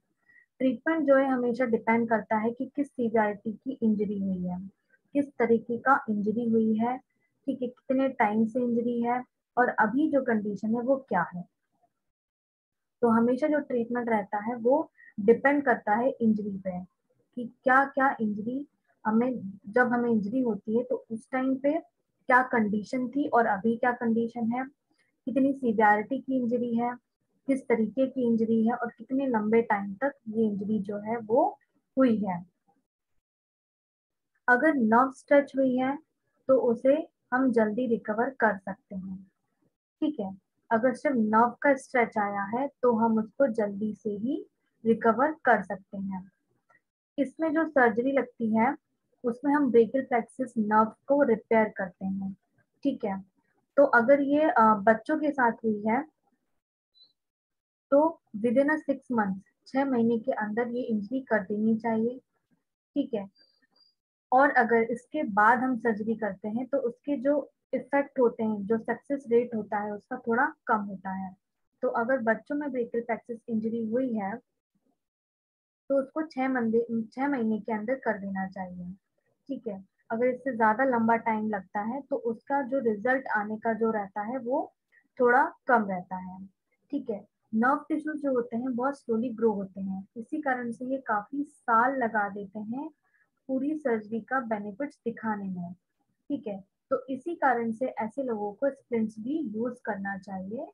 ट्रीटमेंट जो है हमेशा डिपेंड करता है कि किस सीवियरिटी की इंजरी हुई है, किस तरीके का इंजरी हुई है, ठीक है, कितने टाइम से इंजरी है और अभी जो कंडीशन है वो क्या है। तो हमेशा जो ट्रीटमेंट रहता है वो डिपेंड करता है इंजरी पे कि क्या क्या इंजरी हमें, जब हमें इंजरी होती है तो उस टाइम पे क्या कंडीशन थी और अभी क्या कंडीशन है, कितनी सीवियरिटी की इंजरी है, किस तरीके की इंजरी है और कितने लंबे टाइम तक ये इंजरी जो है वो हुई है। अगर नर्व स्ट्रेच हुई है तो उसे हम जल्दी रिकवर कर सकते हैं। ठीक है, अगर सिर्फ नर्व का स्ट्रेच आया है तो हम उसको जल्दी से ही रिकवर कर सकते हैं। इसमें जो सर्जरी लगती है उसमें हम ब्रेकियल प्लेक्सिस नर्व को रिपेयर करते हैं। ठीक है, तो अगर ये बच्चों के साथ हुई है तो विद इन 6 मंथ, 6 महीने के अंदर ये इंजरी कर देनी चाहिए। ठीक है, और अगर इसके बाद हम सर्जरी करते हैं तो उसके जो इफेक्ट होते हैं, जो सक्सेस रेट होता है उसका थोड़ा कम होता है। तो अगर बच्चों में ब्रेकियल प्लेक्सिस इंजरी हुई है तो उसको 6 महीने के अंदर कर देना चाहिए। ठीक है, अगर इससे ज्यादा लंबा टाइम लगता है तो उसका जो रिजल्ट आने का जो रहता है वो थोड़ा कम रहता है। ठीक है, नर्व टिश्यूज जो होते हैं बहुत स्लोली ग्रो होते हैं, इसी कारण से ये काफी साल लगा देते हैं पूरी सर्जरी का बेनिफिट्स दिखाने में। ठीक है, तो इसी कारण से ऐसे लोगों को स्प्रिंट्स भी यूज करना चाहिए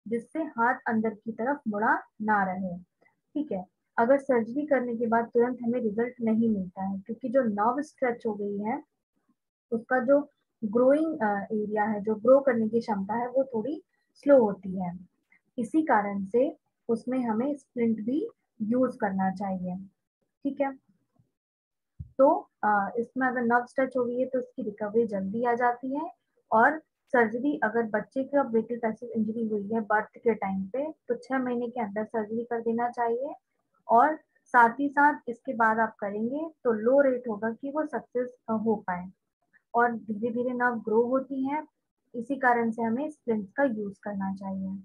जिससे हाथ अंदर की तरफ मुड़ा ना रहे। ठीक है, अगर सर्जरी करने के बाद तुरंत हमें रिजल्ट नहीं मिलता है क्योंकि जो नर्व स्ट्रेच हो गई है उसका जो ग्रोइंग एरिया है, जो ग्रो करने की क्षमता है वो थोड़ी स्लो होती है, इसी कारण से उसमें हमें स्प्रिंट भी यूज करना चाहिए। ठीक है, तो इसमें अगर नर्व स्ट्रेच हो गई है तो उसकी रिकवरी जल्दी आ जाती है। और सर्जरी, अगर बच्चे का ब्रेकियल प्लेक्सस इंजरी हुई है बर्थ के टाइम पे, तो 6 महीने के अंदर सर्जरी कर देना चाहिए। और साथ ही साथ इसके बाद आप करेंगे तो लो रेट होगा कि वो सक्सेस हो पाए। और धीरे धीरे नर्व ग्रो होती है, इसी कारण से हमें स्प्लिंट का यूज करना चाहिए।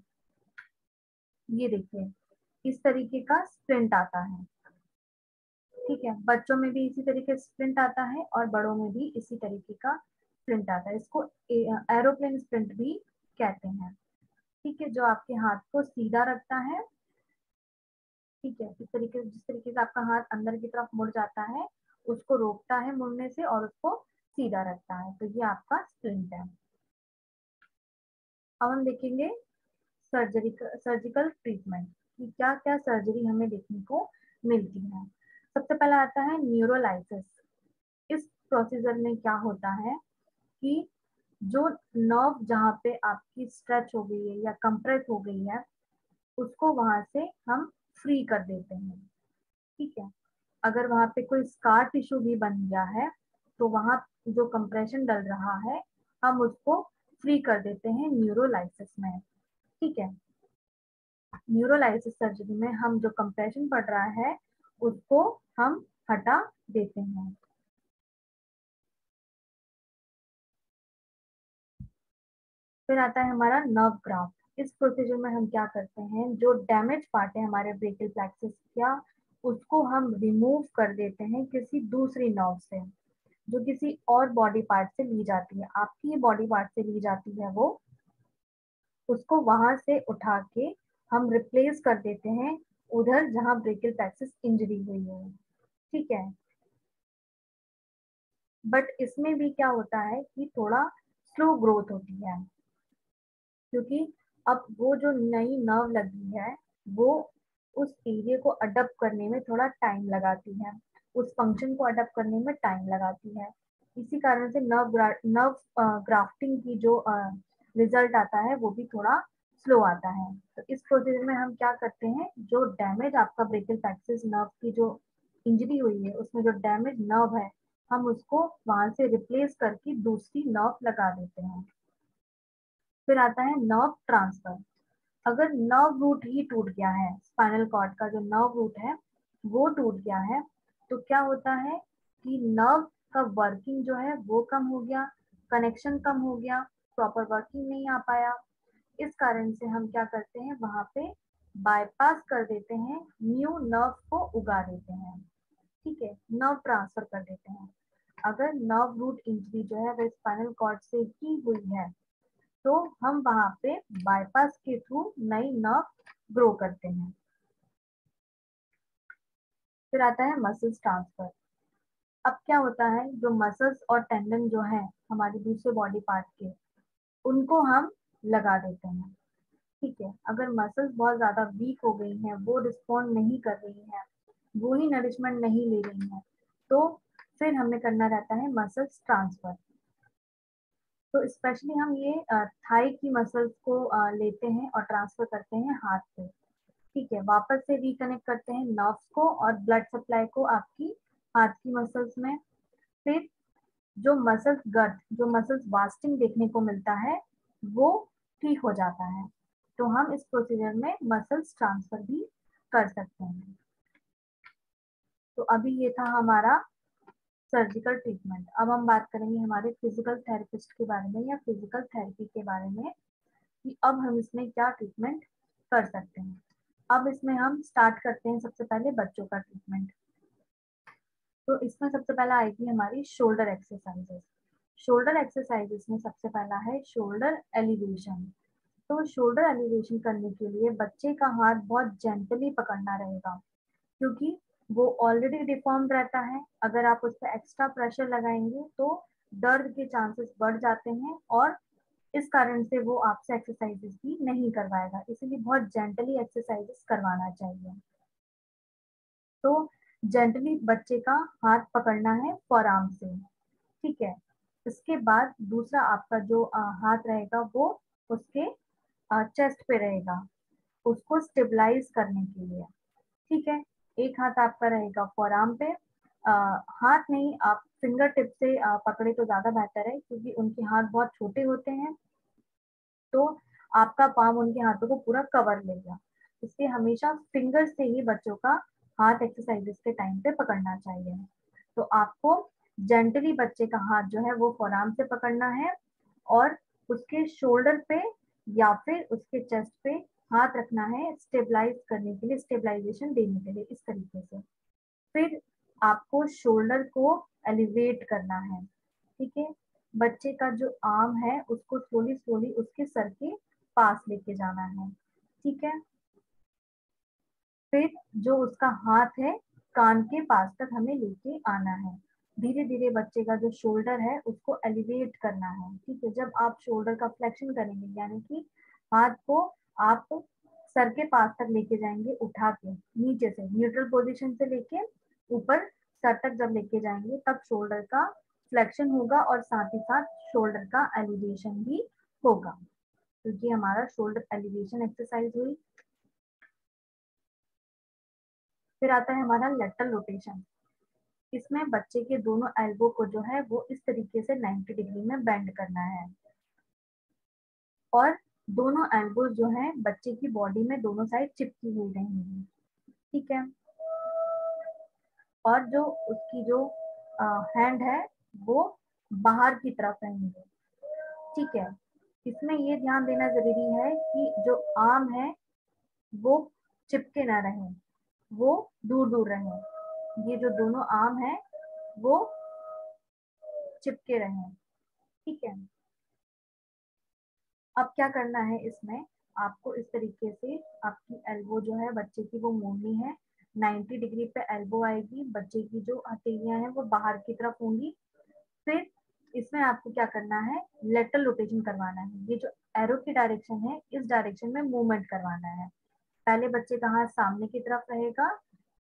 ये देखिए, इस तरीके का स्प्लिंट आता है। ठीक है, बच्चों में भी इसी तरीके से स्प्रिंट आता है और बड़ों में भी इसी तरीके का स्प्रिंट आता है। इसको एरोप्लेन स्प्रिंट भी कहते हैं। ठीक है, जो आपके हाथ को सीधा रखता है। ठीक है, जिस तरीके से आपका हाथ अंदर की तरफ मुड़ जाता है, उसको रोकता है मुड़ने से और उसको सीधा रखता है, तो ये आपका स्प्रिंट है। अब हम देखेंगे सर्जिकल ट्रीटमेंट कि क्या क्या सर्जरी हमें देखने को मिलती है। सबसे पहला आता है न्यूरोलाइसिस। इस प्रोसीजर में क्या होता है कि जो नर्व जहाँ पे आपकी स्ट्रेच हो गई है या कंप्रेस हो गई है, उसको वहां से हम फ्री कर देते हैं। ठीक है, अगर वहां पे कोई स्कार टिश्यू भी बन गया है तो वहां जो कंप्रेशन डल रहा है, हम उसको फ्री कर देते हैं न्यूरोलाइसिस में। ठीक है, न्यूरोलाइसिस सर्जरी में हम जो कंप्रेशन पड़ रहा है उसको हम हटा देते हैं। फिर आता है हमारा नर्व ग्राफ्ट। इस प्रोसीजर में हम क्या करते हैं, जो डैमेज पार्ट है हमारे ब्रेकियल प्लेक्सस का, उसको हम रिमूव कर देते हैं किसी दूसरी नर्व से, जो किसी और बॉडी पार्ट से ली जाती है। आपकी ये बॉडी पार्ट से ली जाती है वो, उसको वहां से उठा के हम रिप्लेस कर देते हैं उधर जहां ब्रेकियल प्लेक्सस इंजरी हुई है। ठीक है, बट इसमें भी क्या होता है कि थोड़ा स्लो ग्रोथ होती है, क्योंकि अब वो जो नई नर्व लगी है वो उस एरिया को अडप्ट करने में थोड़ा टाइम लगाती है, उस फंक्शन को अडप्ट करने में टाइम लगाती है। इसी कारण से नर्व ग्राफ्टिंग की जो रिजल्ट आता है वो भी थोड़ा स्लो आता है। तो इस प्रोसीजर में हम क्या करते हैं, जो डैमेज आपका ब्रेकियल प्लेक्सस नर्व की जो इंजरी हुई है उसमें जो डैमेज नर्व है, हम उसको वहां से रिप्लेस करके दूसरी नर्व लगा देते हैं। फिर आता है नर्व ट्रांसफर। अगर नर्व रूट ही टूट गया है, स्पाइनल कॉर्ड का जो नर्व रूट है वो टूट गया है, तो क्या होता है कि नर्व का वर्किंग जो है वो कम हो गया, कनेक्शन कम हो गया, प्रॉपर वर्किंग नहीं आ पाया। इस कारण से हम क्या करते हैं, वहां पे बाईपास कर देते हैं, न्यू नर्व को उगा देते हैं। ठीक है, नर्व ट्रांसफर कर देते हैं। अगर नर्व रूट इंजरी जो है वो स्पाइनल कॉर्ड से ही हुई है, तो हम वहां पे बाईपास के थ्रू नई नर्व ग्रो करते हैं। फिर आता है मसल्स ट्रांसफर। अब क्या होता है, जो मसल्स और टेंडन जो है हमारे दूसरे बॉडी पार्ट के, उनको हम लगा देते हैं। ठीक है, अगर मसल्स बहुत ज्यादा वीक हो गई हैं, वो रिस्पॉन्ड नहीं कर रही है, वो ही नरिशमेंट नहीं ले रही है, तो फिर हमें करना रहता है मसल्स ट्रांसफर। तो स्पेशली हम ये थाई की मसल्स को लेते हैं और ट्रांसफर करते हैं हाथ पे। ठीक है, वापस से रिकनेक्ट करते हैं नर्व्स को और ब्लड सप्लाई को आपकी हाथ की मसल्स में। फिर जो मसल्स गर्थ, जो मसल्स वास्टिंग देखने को मिलता है, वो ठीक हो जाता है। तो हम इस प्रोसीजर में मसल्स ट्रांसफर भी कर सकते हैं। तो अभी ये था हमारा सर्जिकल ट्रीटमेंट। अब हम बात करेंगे हमारे फिजिकल थेरेपिस्ट के बारे में या फिजिकल थेरेपी के बारे में, कि अब हम इसमें क्या ट्रीटमेंट कर सकते हैं। अब इसमें हम स्टार्ट करते हैं सबसे पहले बच्चों का ट्रीटमेंट। तो इसमें सबसे पहला आएगी हमारी शोल्डर एक्सरसाइजेस। शोल्डर एक्सरसाइजेस में सबसे पहला है शोल्डर एलिवेशन। तो शोल्डर एलिवेशन करने के लिए बच्चे का हाथ बहुत जेंटली पकड़ना रहेगा, क्योंकि वो ऑलरेडी डिफॉर्म्ड रहता है। अगर आप उस पर एक्स्ट्रा प्रेशर लगाएंगे तो दर्द के चांसेस बढ़ जाते हैं और इस कारण से वो आपसे एक्सरसाइजेस भी नहीं करवाएगा, इसलिए बहुत जेंटली एक्सरसाइजेस करवाना चाहिए। तो जेंटली बच्चे का हाथ पकड़ना है फॉरआर्म से। ठीक है, इसके बाद दूसरा आपका जो हाथ रहेगा वो उसके चेस्ट पे रहेगा, उसको स्टेबलाइज करने के लिए। ठीक है। एक हाथ आपका रहेगा फोरआर्म पे, हाथ नहीं, आप फिंगर टिप से पकड़े तो ज्यादा बेहतर है, क्योंकि उनके हाथ बहुत छोटे होते हैं, तो आपका पाम उनके हाथों को पूरा कवर लेगा। इसलिए हमेशा फिंगर से ही बच्चों का हाथ एक्सरसाइजेस के टाइम पे पकड़ना चाहिए। तो आपको जेंटली बच्चे का हाथ जो है वो फोरआर्म से पकड़ना है, और उसके शोल्डर पे या फिर उसके चेस्ट पे हाथ रखना है, स्टेबलाइज करने के लिए, स्टेबलाइजेशन देने के लिए, इस तरीके से। फिर आपको शोल्डर को एलिवेट करना है, ठीक है। बच्चे का जो आर्म है उसको स्लोली स्लोली उसके सर के पास लेके जाना है, ठीक है। फिर जो उसका हाथ है कान के पास तक हमें लेके आना है। धीरे धीरे बच्चे का जो शोल्डर है उसको एलिवेट करना है, ठीक है। जब आप शोल्डर का फ्लेक्शन करेंगे, यानी कि हाथ को आप सर के पास तक लेके जाएंगे उठा के, नीचे से न्यूट्रल पोजीशन से लेके ऊपर सर तक जब लेके जाएंगे, तब शोल्डर का फ्लेक्शन होगा और साथ ही साथ शोल्डर का एलिवेशन भी होगा। क्योंकि हमारा शोल्डर एलिवेशन एक्सरसाइज हुई। फिर आता है हमारा लेटरल रोटेशन। इसमें बच्चे के दोनों एल्बो को जो है वो इस तरीके से 90 डिग्री में बेंड करना है, और दोनों एल्बो जो है बच्चे की बॉडी में दोनों साइड चिपकी हुई रहेंगी, ठीक है। और जो उसकी जो हैंड है वो बाहर की तरफ रहेंगे, ठीक है। इसमें ये ध्यान देना जरूरी है कि जो आर्म है वो चिपके ना रहे, वो दूर दूर रहे। ये जो दोनों आर्म है वो चिपके रहे, ठीक है। अब क्या करना है इसमें, आपको इस तरीके से आपकी एल्बो जो है बच्चे की वो मोड़नी है। 90 डिग्री पे एल्बो आएगी, बच्चे की जो हथेलियां हैं वो बाहर की तरफ होंगी। फिर इसमें आपको क्या करना है, लेटरल रोटेशन करवाना है। ये जो एरो की डायरेक्शन है इस डायरेक्शन में मूवमेंट करवाना है। पहले बच्चे का हाथ सामने की तरफ रहेगा,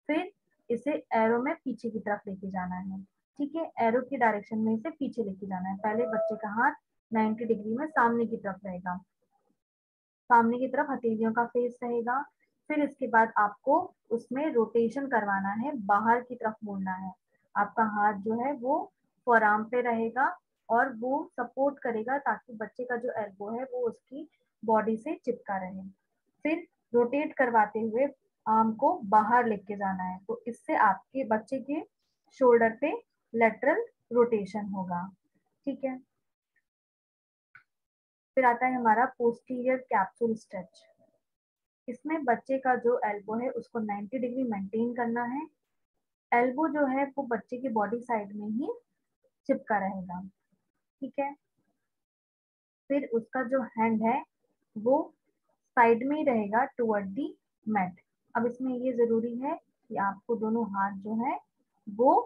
फिर इसे एरो में पीछे की तरफ लेके जाना है, ठीक है। एरो की डायरेक्शन में इसे पीछे लेके जाना है। पहले बच्चे का हाथ 90 डिग्री में सामने की तरफ रहेगा, सामने की तरफ हथेलियों का फेस रहेगा। फिर इसके बाद आपको उसमें रोटेशन करवाना है, बाहर की तरफ मोड़ना है। आपका हाथ जो है वो फोरआर्म पे रहेगा और वो सपोर्ट करेगा ताकि बच्चे का जो एल्बो है वो उसकी बॉडी से चिपका रहे। फिर रोटेट करवाते हुए आर्म को बाहर लेके जाना है, तो इससे आपके बच्चे के शोल्डर पे लेटरल रोटेशन होगा, ठीक है। फिर आता है हमारा पोस्टीरियर कैप्सूल स्ट्रेच। इसमें बच्चे का जो एल्बो है उसको 90 डिग्री मेंटेन करना है। एल्बो जो है वो बच्चे की बॉडी साइड में ही चिपका रहेगा, ठीक है। फिर उसका जो हैंड है वो साइड में ही रहेगा टुवर्ड दी मैट। अब इसमें ये जरूरी है कि आपको दोनों हाथ जो है वो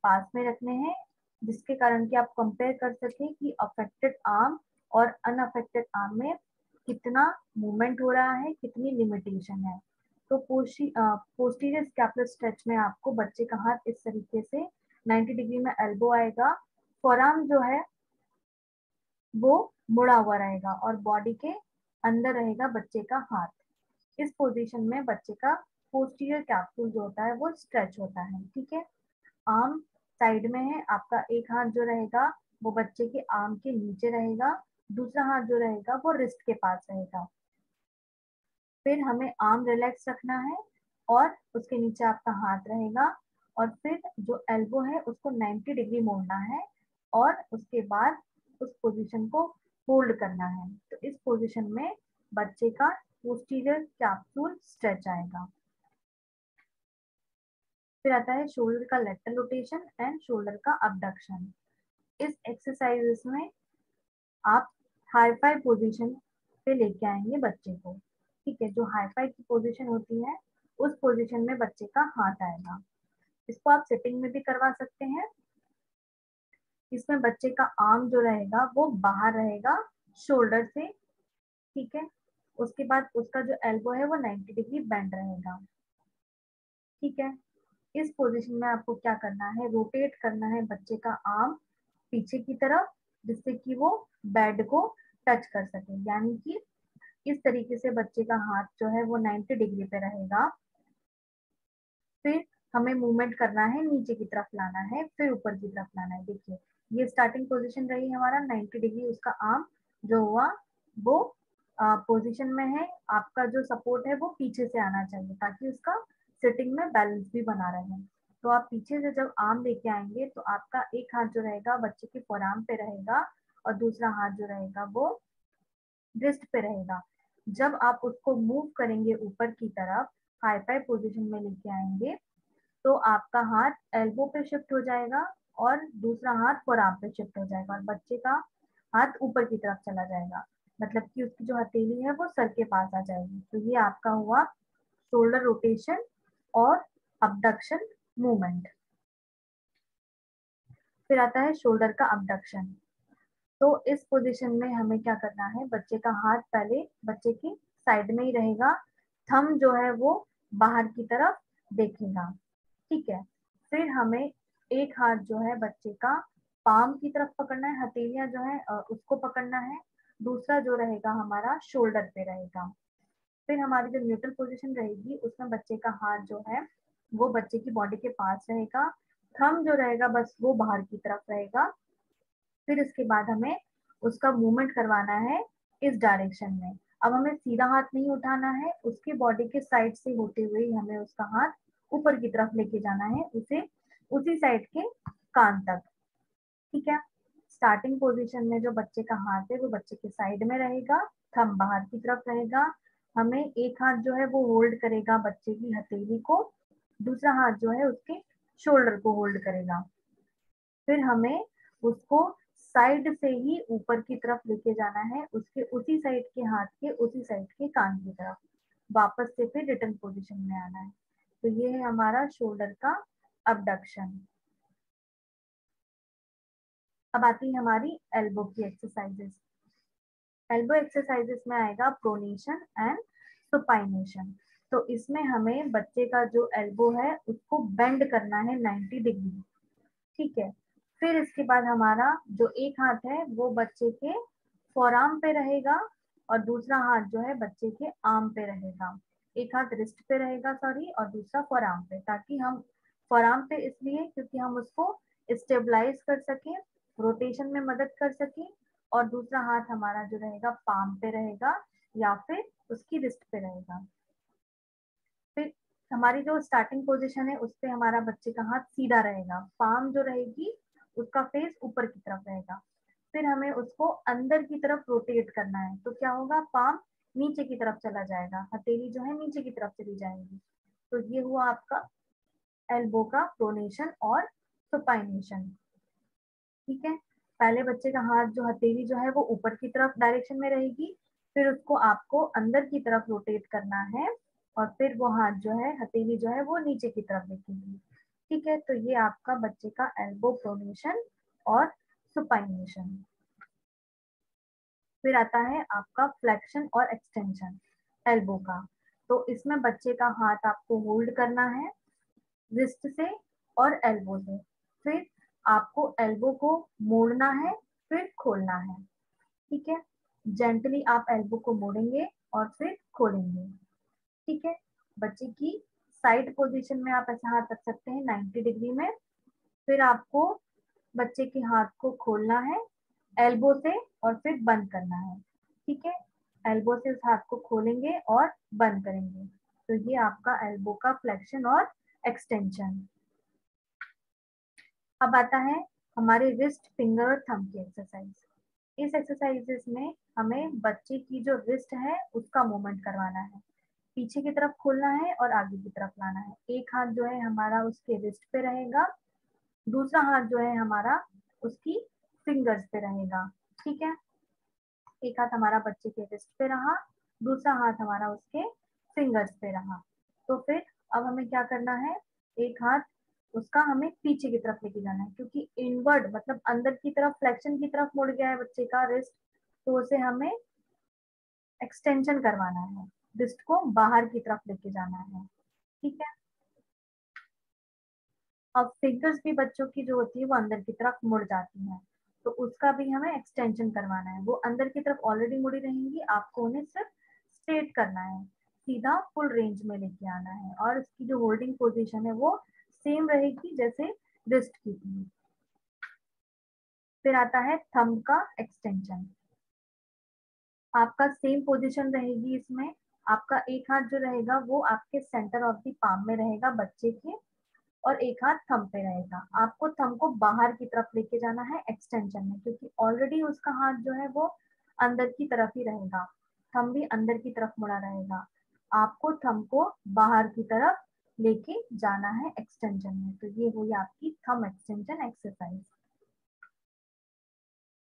पास में रखने हैं, जिसके कारण कि आप कंपेयर कर सकें कि अफेक्टेड आर्म और अनअफेक्टेड आर्म में कितना मूवमेंट हो रहा है, कितनी लिमिटेशन है। तो पोस्टीरियर स्कैपुलर स्ट्रेच में आपको बच्चे का हाथ इस तरीके से 90 डिग्री में एल्बो आएगा, फोरआर्म जो है वो मुड़ा हुआ रहेगा और बॉडी के अंदर रहेगा बच्चे का हाथ। इस पोजीशन में बच्चे का पोस्टीरियर कैप्सूल जो होता है वो स्ट्रेच होता है, ठीक है। आर्म साइड में है, आपका एक हाथ जो रहेगा वो बच्चे के आर्म के नीचे रहेगा, दूसरा हाथ जो रहेगा वो रिस्ट के पास रहेगा। फिर हमें आर्म रिलैक्स रखना है और उसके नीचे आपका हाथ रहेगा, और फिर जो एल्बो है उसको 90 डिग्री मोड़ना है और उसके बाद उस पोजीशन को होल्ड करना है। तो इस पोजीशन में बच्चे का पोस्टीरियर कैप्सूल स्ट्रेच आएगा। फिर आता है शोल्डर का लेटरल रोटेशन एंड शोल्डर का अबडक्शन। इस एक्सरसाइजेस में आप हाई फाई पोजिशन पे लेके आएंगे बच्चे को, ठीक है। जो हाई फाई की पोजीशन होती है उस पोजीशन में बच्चे का हाथ आएगा। इसको आप सिटिंग में भी करवा सकते हैं। इसमें बच्चे का आर्म जो रहेगा वो बाहर रहेगा शोल्डर से, ठीक है। उसके बाद उसका जो एल्बो है वो 90 डिग्री बेंड रहेगा, ठीक है। इस पोजीशन में आपको क्या करना है, रोटेट करना है बच्चे का आर्म पीछे की तरफ, जिससे कि वो बेड को टच कर सके। यानी कि इस तरीके से बच्चे का हाथ जो है वो 90 डिग्री पे रहेगा फिर हमें मूवमेंट करना है, नीचे की तरफ लाना है, फिर ऊपर की तरफ लाना है। देखिए ये स्टार्टिंग पोजीशन रही हमारा 90 डिग्री, उसका आर्म जो हुआ वो पोजीशन में है। आपका जो सपोर्ट है वो पीछे से आना चाहिए ताकि उसका सिटिंग में बैलेंस भी बना रहे। तो आप पीछे से जब आर्म लेके आएंगे तो आपका एक हाथ जो रहेगा बच्चे के फोरआर्म पे रहेगा और दूसरा हाथ जो रहेगा वो रिस्ट पे रहेगा। जब आप उसको मूव करेंगे ऊपर की तरफ, हाई फाई पोजिशन में लेके आएंगे, तो आपका हाथ एल्बो पे शिफ्ट हो जाएगा और दूसरा हाथ फोरआर्म पे शिफ्ट हो जाएगा और बच्चे का हाथ ऊपर की तरफ चला जाएगा। मतलब कि उसकी जो हथेली है वो सर के पास आ जाएगी। तो ये आपका हुआ शोल्डर रोटेशन और अबडक्शन मूवमेंट। फिर आता है शोल्डर का अबडक्शन। तो इस पोजीशन में हमें क्या करना है, बच्चे का हाथ पहले बच्चे की साइड में ही रहेगा, थंब जो है वो बाहर की तरफ देखेगा। ठीक है, फिर हमें एक हाथ जो है बच्चे का पाम की तरफ पकड़ना है, हथेलियां जो है उसको पकड़ना है। दूसरा जो रहेगा हमारा शोल्डर पे रहेगा। फिर हमारी जो न्यूट्रल पोजीशन रहेगी उसमें बच्चे का हाथ जो है वो बच्चे की बॉडी के पास रहेगा, थंब जो रहेगा बस वो बाहर की तरफ रहेगा। फिर इसके बाद हमें उसका मूवमेंट करवाना है इस डायरेक्शन में। अब हमें सीधा हाथ नहीं उठाना है, उसके बॉडी के साइड से होते हुए हमें उसका हाथ ऊपर की तरफ लेके जाना है, उसे उसी साइड के कान तक। ठीक है, स्टार्टिंग पोजीशन में जो बच्चे का हाथ है वो बच्चे के साइड में रहेगा, थंब बाहर की तरफ रहेगा। हमें एक हाथ जो है वो होल्ड करेगा बच्चे की हथेली को, दूसरा हाथ जो है उसके शोल्डर को होल्ड करेगा। फिर हमें उसको साइड से ही ऊपर की तरफ लेके जाना है, उसके उसी साइड के हाथ के उसी साइड के कान की तरफ, वापस से फिर रिटर्न पोजीशन में आना है। तो ये है हमारा शोल्डर का अबडक्शन। अब आती है हमारी एल्बो की एक्सरसाइजेस। एल्बो एक्सरसाइजेस में आएगा प्रोनेशन एंड सुपाइनेशन। तो इसमें हमें बच्चे का जो एल्बो है उसको बेंड करना है 90 डिग्री। ठीक है, फिर इसके बाद हमारा जो एक हाथ है वो बच्चे के फोरआर्म पे रहेगा और दूसरा हाथ जो है बच्चे के आर्म पे रहेगा। एक हाथ रिस्ट पे रहेगा सॉरी, और दूसरा फोरआर्म पे, ताकि हम फोरआर्म पे इसलिए क्योंकि हम उसको स्टेबलाइज कर सकें, रोटेशन में मदद कर सकें। और दूसरा हाथ हमारा जो रहेगा पाम पे रहेगा या फिर उसकी रिस्ट पे रहेगा। फिर हमारी जो स्टार्टिंग पोजीशन है उस पे हमारा बच्चे का हाथ सीधा रहेगा, पाम जो रहेगी उसका फेस ऊपर की तरफ रहेगा। फिर हमें उसको अंदर की तरफ रोटेट करना है, तो क्या होगा, पाम नीचे की तरफ चला जाएगा, हथेली जो है नीचे की तरफ चली जाएगी। तो ये हुआ आपका एल्बो का प्रोनेशन और सुपाइनेशन। ठीक है, पहले बच्चे का हाथ जो हथेली जो है वो ऊपर की तरफ डायरेक्शन में रहेगी, फिर उसको आपको अंदर की तरफ रोटेट करना है और फिर वो हाथ जो है हथेली जो है वो नीचे की तरफ दिखेगी। ठीक है, तो ये आपका बच्चे का एल्बो प्रोनेशन और सुपाइनेशन। फिर आता है आपका फ्लेक्शन और एक्सटेंशन एल्बो का। तो इसमें बच्चे का हाथ आपको होल्ड करना है रिस्ट से और एल्बो से। फिर आपको एल्बो को मोड़ना है, फिर खोलना है। ठीक है, जेंटली आप एल्बो को मोड़ेंगे और फिर खोलेंगे। ठीक है, बच्चे की साइड पोजीशन में आप ऐसा हाथ रख सकते हैं 90 डिग्री में। फिर आपको बच्चे के हाथ को खोलना है एल्बो से और फिर बंद करना है। ठीक है, एल्बो से उस हाथ को खोलेंगे और बंद करेंगे। तो ये आपका एल्बो का फ्लेक्शन और एक्सटेंशन। अब आता है हमारे रिस्ट, फिंगर और थंब की एक्सरसाइज। इस एक्सरसाइजेस में हमें बच्चे की जो रिस्ट है उसका मूवमेंट करवाना है, पीछे की तरफ खोलना है और आगे की तरफ लाना है। एक हाथ जो है हमारा उसके रिस्ट पे रहेगा, दूसरा हाथ जो है हमारा उसकी फिंगर्स पे रहेगा। ठीक है, एक हाथ हमारा बच्चे के रिस्ट पे रहा, दूसरा हाथ हमारा उसके फिंगर्स पे रहा। तो फिर अब हमें क्या करना है, एक हाथ उसका हमें पीछे की तरफ लेके जाना है, क्योंकि इनवर्ड मतलब अंदर की तरफ फ्लेक्शन की तरफ मुड़ गया है बच्चे का रिस्ट, तो उसे हमें एक्सटेंशन करवाना है, रिस्ट को बाहर की तरफ लेके जाना है। ठीक है, अब फिंगर्स भी बच्चों की जो होती है वो अंदर की तरफ मुड़ जाती है, तो उसका भी हमें एक्सटेंशन करवाना है। वो अंदर की तरफ ऑलरेडी मुड़ी रहेंगी, आपको उन्हें सिर्फ स्ट्रेट करना है। सीधा फुल रेंज में लेके आना है, और इसकी जो होल्डिंग पोजीशन है वो सेम रहेगी जैसे रिस्ट की थी। फिर आता है थंब का एक्सटेंशन। आपका सेम पोजीशन रहेगी इसमें। आपका एक हाथ जो रहेगा वो आपके सेंटर ऑफ द पाम में रहेगा बच्चे के, और एक हाथ थंब पे रहेगा। आपको थंब को बाहर की तरफ लेके जाना है एक्सटेंशन में, क्योंकि ऑलरेडी उसका हाथ जो है वो अंदर की तरफ ही रहेगा, थंब भी अंदर की तरफ मुड़ा रहेगा। आपको थंब को बाहर की तरफ लेके जाना है एक्सटेंशन में। तो ये हुई आपकी थंब एक्सटेंशन एक्सरसाइज।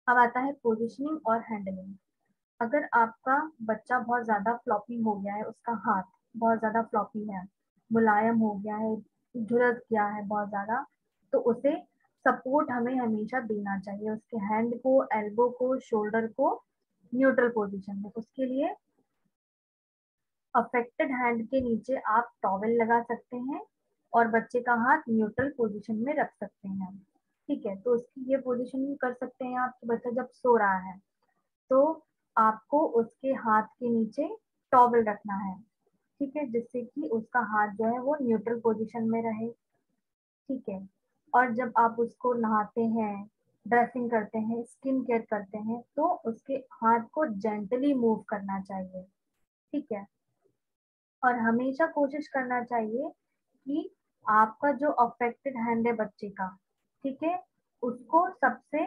अब आता है पोजिशनिंग और हैंडलिंग। अगर आपका बच्चा बहुत ज्यादा फ्लॉपी हो गया है, उसका हाथ बहुत ज्यादा फ्लॉपी है, मुलायम हो गया है, झुलस गया है बहुत ज्यादा, तो उसे सपोर्ट हमें हमेशा देना चाहिए, उसके हैंड को, एल्बो को, शोल्डर को न्यूट्रल पोजीशन में। उसके लिए अफेक्टेड हैंड के नीचे आप टॉवेल लगा सकते हैं और बच्चे का हाथ न्यूट्रल पोजीशन में रख सकते हैं। ठीक है, तो उसकी ये पोजीशन भी कर सकते हैं आप कि बच्चा जब सो रहा है तो आपको उसके हाथ के नीचे टॉवल रखना है, ठीक है, जिससे कि उसका हाथ जो है वो न्यूट्रल पोजीशन में रहे। ठीक है, और जब आप उसको नहाते हैं, ड्रेसिंग करते हैं, स्किन केयर करते हैं, तो उसके हाथ को जेंटली मूव करना चाहिए। ठीक है, और हमेशा कोशिश करना चाहिए कि आपका जो अफेक्टेड हैंड है बच्चे का, ठीक है, उसको सबसे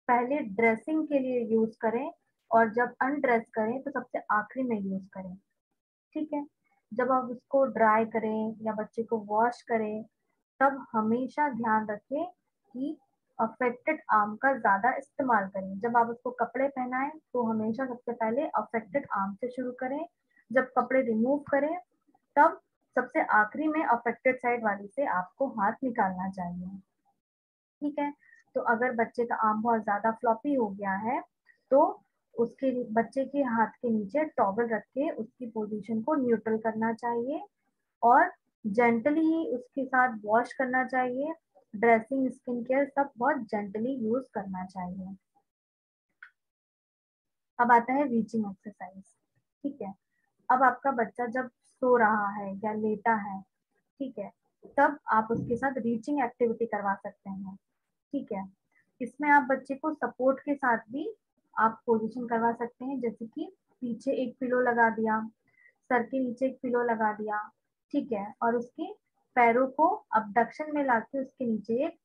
पहले ड्रेसिंग के लिए यूज करें, और जब अनड्रेस करें तो सबसे आखिरी में यूज करें। ठीक है, जब आप उसको ड्राई करें या बच्चे को वॉश करें, तब हमेशा ध्यान रखें कि अफेक्टेड आर्म का ज्यादा इस्तेमाल करें। जब आप उसको कपड़े पहनाएं तो हमेशा सबसे पहले अफेक्टेड आर्म से शुरू करें, जब कपड़े रिमूव करें तब सबसे आखिरी में अफेक्टेड साइड वाली से आपको हाथ निकालना चाहिए। ठीक है, तो अगर बच्चे का आर्म बहुत ज्यादा फ्लॉपी हो गया है तो उसके बच्चे के हाथ के नीचे टॉवल रख के उसकी पोजीशन को न्यूट्रल करना चाहिए, और जेंटली ही उसके साथ वॉश करना चाहिए। ड्रेसिंग, स्किन केयर सब बहुत जेंटली यूज करना चाहिए। अब आता है रीचिंग एक्सरसाइज। ठीक है, अब आपका बच्चा जब सो रहा है या लेटा है, ठीक है, तब आप उसके साथ रीचिंग एक्टिविटी करवा सकते हैं। ठीक है, इसमें आप बच्चे को सपोर्ट के साथ भी आप पोजीशन करवा सकते हैं, जैसे कि पीछे एक पिलो लगा दिया, सर के नीचे एक पिलो लगा दिया, ठीक है, और उसके पैरों को अबडक्शन में लाके उसके नीचे एक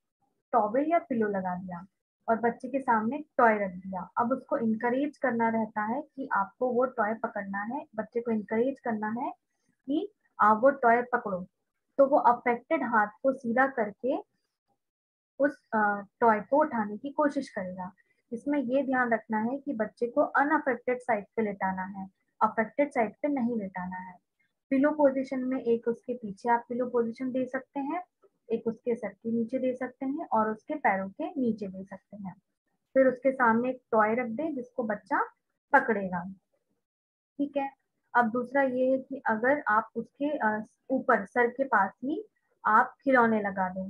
टॉवेल या पिलो लगा दिया, और बच्चे के सामने टॉय रख दिया। अब उसको इनकरेज करना रहता है कि आपको वो टॉय पकड़ना है, बच्चे को इनकरेज करना है कि आप वो टॉय पकड़ो। तो वो अफेक्टेड हाथ को सीधा करके उस टॉय को उठाने की कोशिश करेगा। इसमें ये ध्यान रखना है कि बच्चे को अनअफेक्टेड साइड पे लेटाना है, अफेक्टेड साइड पे नहीं लेटाना है। पिलो पोजीशन में एक उसके पीछे आप पिलो पोजीशन दे सकते हैं, एक उसके सर के नीचे दे सकते हैं, और उसके पैरों के नीचे दे सकते हैं। फिर उसके सामने एक टॉय रख दे जिसको बच्चा पकड़ेगा। ठीक है, अब दूसरा ये है कि अगर आप उसके ऊपर सर के पास ही आप खिलौने लगा दें,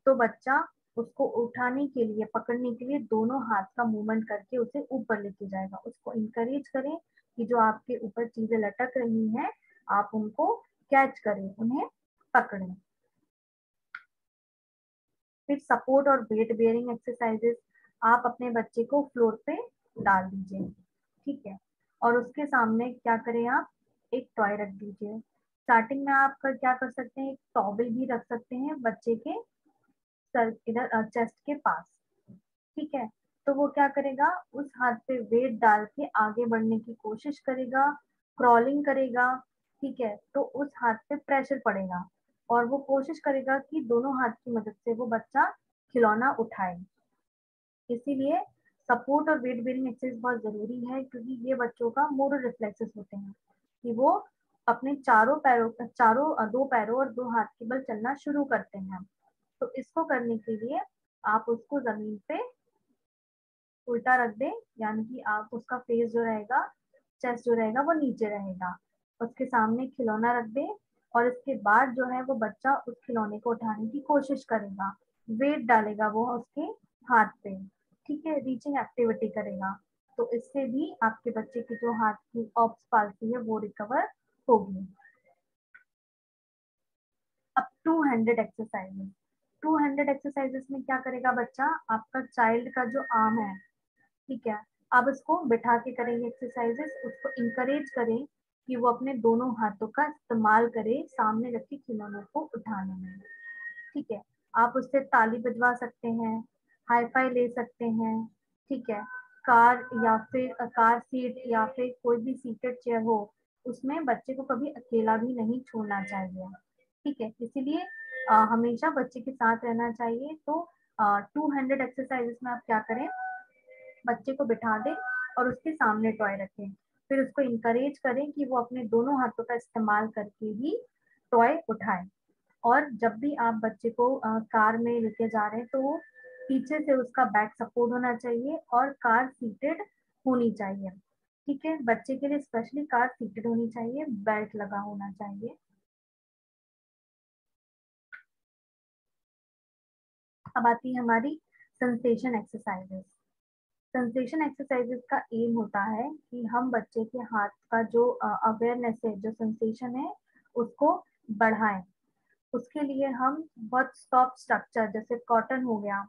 तो बच्चा उसको उठाने के लिए, पकड़ने के लिए दोनों हाथ का मूवमेंट करके उसे ऊपर लेके जाएगा। उसको इंकरेज करें कि जो आपके ऊपर चीजें लटक रही हैं आप उनको कैच करें, उन्हें पकड़ें। फिर सपोर्ट और वेट बेयरिंग एक्सरसाइजेस, आप अपने बच्चे को फ्लोर पे डाल दीजिए। ठीक है, और उसके सामने क्या करें आप, एक टॉय रख दीजिए। स्टार्टिंग में आप क्या कर सकते हैं, एक टॉवल भी रख सकते हैं बच्चे के सर, इधर चेस्ट के पास। ठीक है, तो वो क्या करेगा, उस हाथ पे वेट डाल के आगे बढ़ने की कोशिश करेगा, क्रॉलिंग करेगा। ठीक है, तो उस हाथ पे प्रेशर पड़ेगा, और वो कोशिश करेगा कि दोनों हाथ की मदद से वो बच्चा खिलौना उठाए। इसीलिए सपोर्ट और वेट बेरिंग एक्सरसाइज बहुत जरूरी है, क्योंकि ये बच्चों का मोटर रिफ्लेक्सेस होते हैं कि वो अपने चारों पैरों, दो पैरों और दो हाथ के बल चलना शुरू करते हैं। तो इसको करने के लिए आप उसको जमीन पे उल्टा रख दें, यानी कि आप उसका फेस जो रहेगा, चेस्ट जो रहेगा वो नीचे रहेगा, उसके सामने खिलौना रख दें, और इसके बाद जो है वो बच्चा उस खिलौने को उठाने की कोशिश करेगा, वेट डालेगा वो उसके हाथ पे। ठीक है, रीचिंग एक्टिविटी करेगा। तो इससे भी आपके बच्चे की जो हाथ की ऑप्स पाल्सी है वो रिकवर होगी। अब 200 एक्सरसाइजेस, 200 एक्सरसाइजेस में क्या करेगा बच्चा, आपका चाइल्ड का जो आर्म है, ठीक है, आप उसको बिठा के करेंगे एक्सरसाइजेस, उसको इंकरेज करें कि वो अपने दोनों हाथों का इस्तेमाल करे सामने रखे खिलौनों को उठाने में, ठीक है। आप उससे ताली बजवा सकते हैं, हाई फाई ले सकते हैं, ठीक है। कार या फिर कार सीट या फिर कोई भी सीटेड चेयर हो, उसमें बच्चे को कभी अकेला भी नहीं छोड़ना चाहिए, ठीक है। इसीलिए हमेशा बच्चे के साथ रहना चाहिए। तो 200 एक्सरसाइजेस में आप क्या करें, बच्चे को बिठा दें और उसके सामने टॉय रखें, फिर उसको इंकरेज करें कि वो अपने दोनों हाथों का इस्तेमाल करके ही टॉय उठाए। और जब भी आप बच्चे को कार में लेके जा रहे हैं तो पीछे से उसका बैक सपोर्ट होना चाहिए और कार सीटेड होनी चाहिए, ठीक है। बच्चे के लिए स्पेशली कार सीटेड होनी चाहिए, बेल्ट लगा होना चाहिए। अब आती है हमारी सेंसेशन एक्सरसाइजेस। सेंसेशन एक्सरसाइजेस का एम होता है कि हम बच्चे के हाथ का जो अवेयरनेस है, जो सेंसेशन है, उसको बढ़ाएं। उसके लिए हम बहुत सॉफ्ट स्ट्रक्चर जैसे कॉटन हो गया,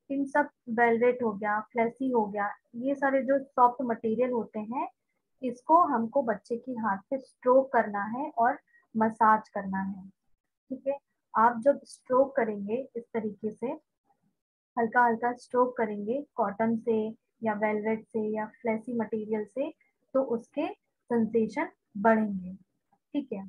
इन सब, वेलवेट हो गया, फ्लेसी हो गया, ये सारे जो सॉफ्ट मटेरियल होते हैं, इसको हमको बच्चे के हाथ पे स्ट्रोक करना है और मसाज करना है, ठीक है। आप जब स्ट्रोक करेंगे इस तरीके से, हल्का हल्का स्ट्रोक करेंगे कॉटन से या वेलवेट से या फ्लेसी मटेरियल से, तो उसके सेंसेशन बढ़ेंगे, ठीक है।